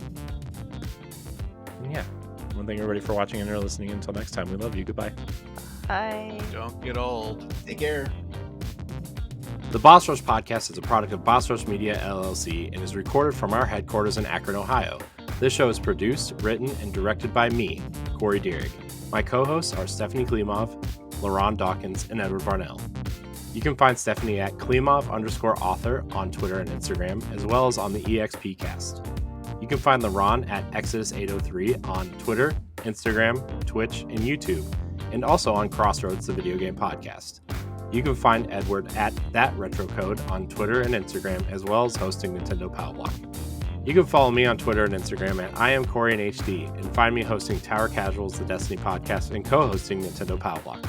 And yeah, I want to thank everybody for watching and or listening. Until next time, we love you. Goodbye. Bye. Don't get old. Take care. The Boss Rush Podcast is a product of Boss Rush Media, LLC, and is recorded from our headquarters in Akron, Ohio. This show is produced, written, and directed by me, Corey Dirrig. My co-hosts are Stephanie Klimov, LeRon Dawkins, and Edward Varnell. You can find Stephanie at Klimov_author on Twitter and Instagram, as well as on the EXP Cast. You can find LeRon at Exodus803 on Twitter, Instagram, Twitch, and YouTube, and also on Crossroads, the video game podcast. You can find Edward at ThatRetroCode on Twitter and Instagram, as well as hosting Nintendo Power Block. You can follow me on Twitter and Instagram at IamCoreyInHD, and find me hosting Tower Casuals, the Destiny podcast, and co-hosting Nintendo Power Block.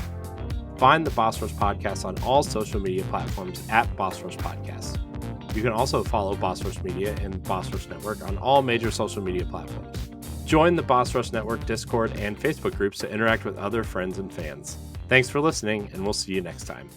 Find the Boss Rush Podcast on all social media platforms at Boss Rush Podcast. You can also follow Boss Rush Media and Boss Rush Network on all major social media platforms. Join the Boss Rush Network Discord and Facebook groups to interact with other friends and fans. Thanks for listening, and we'll see you next time.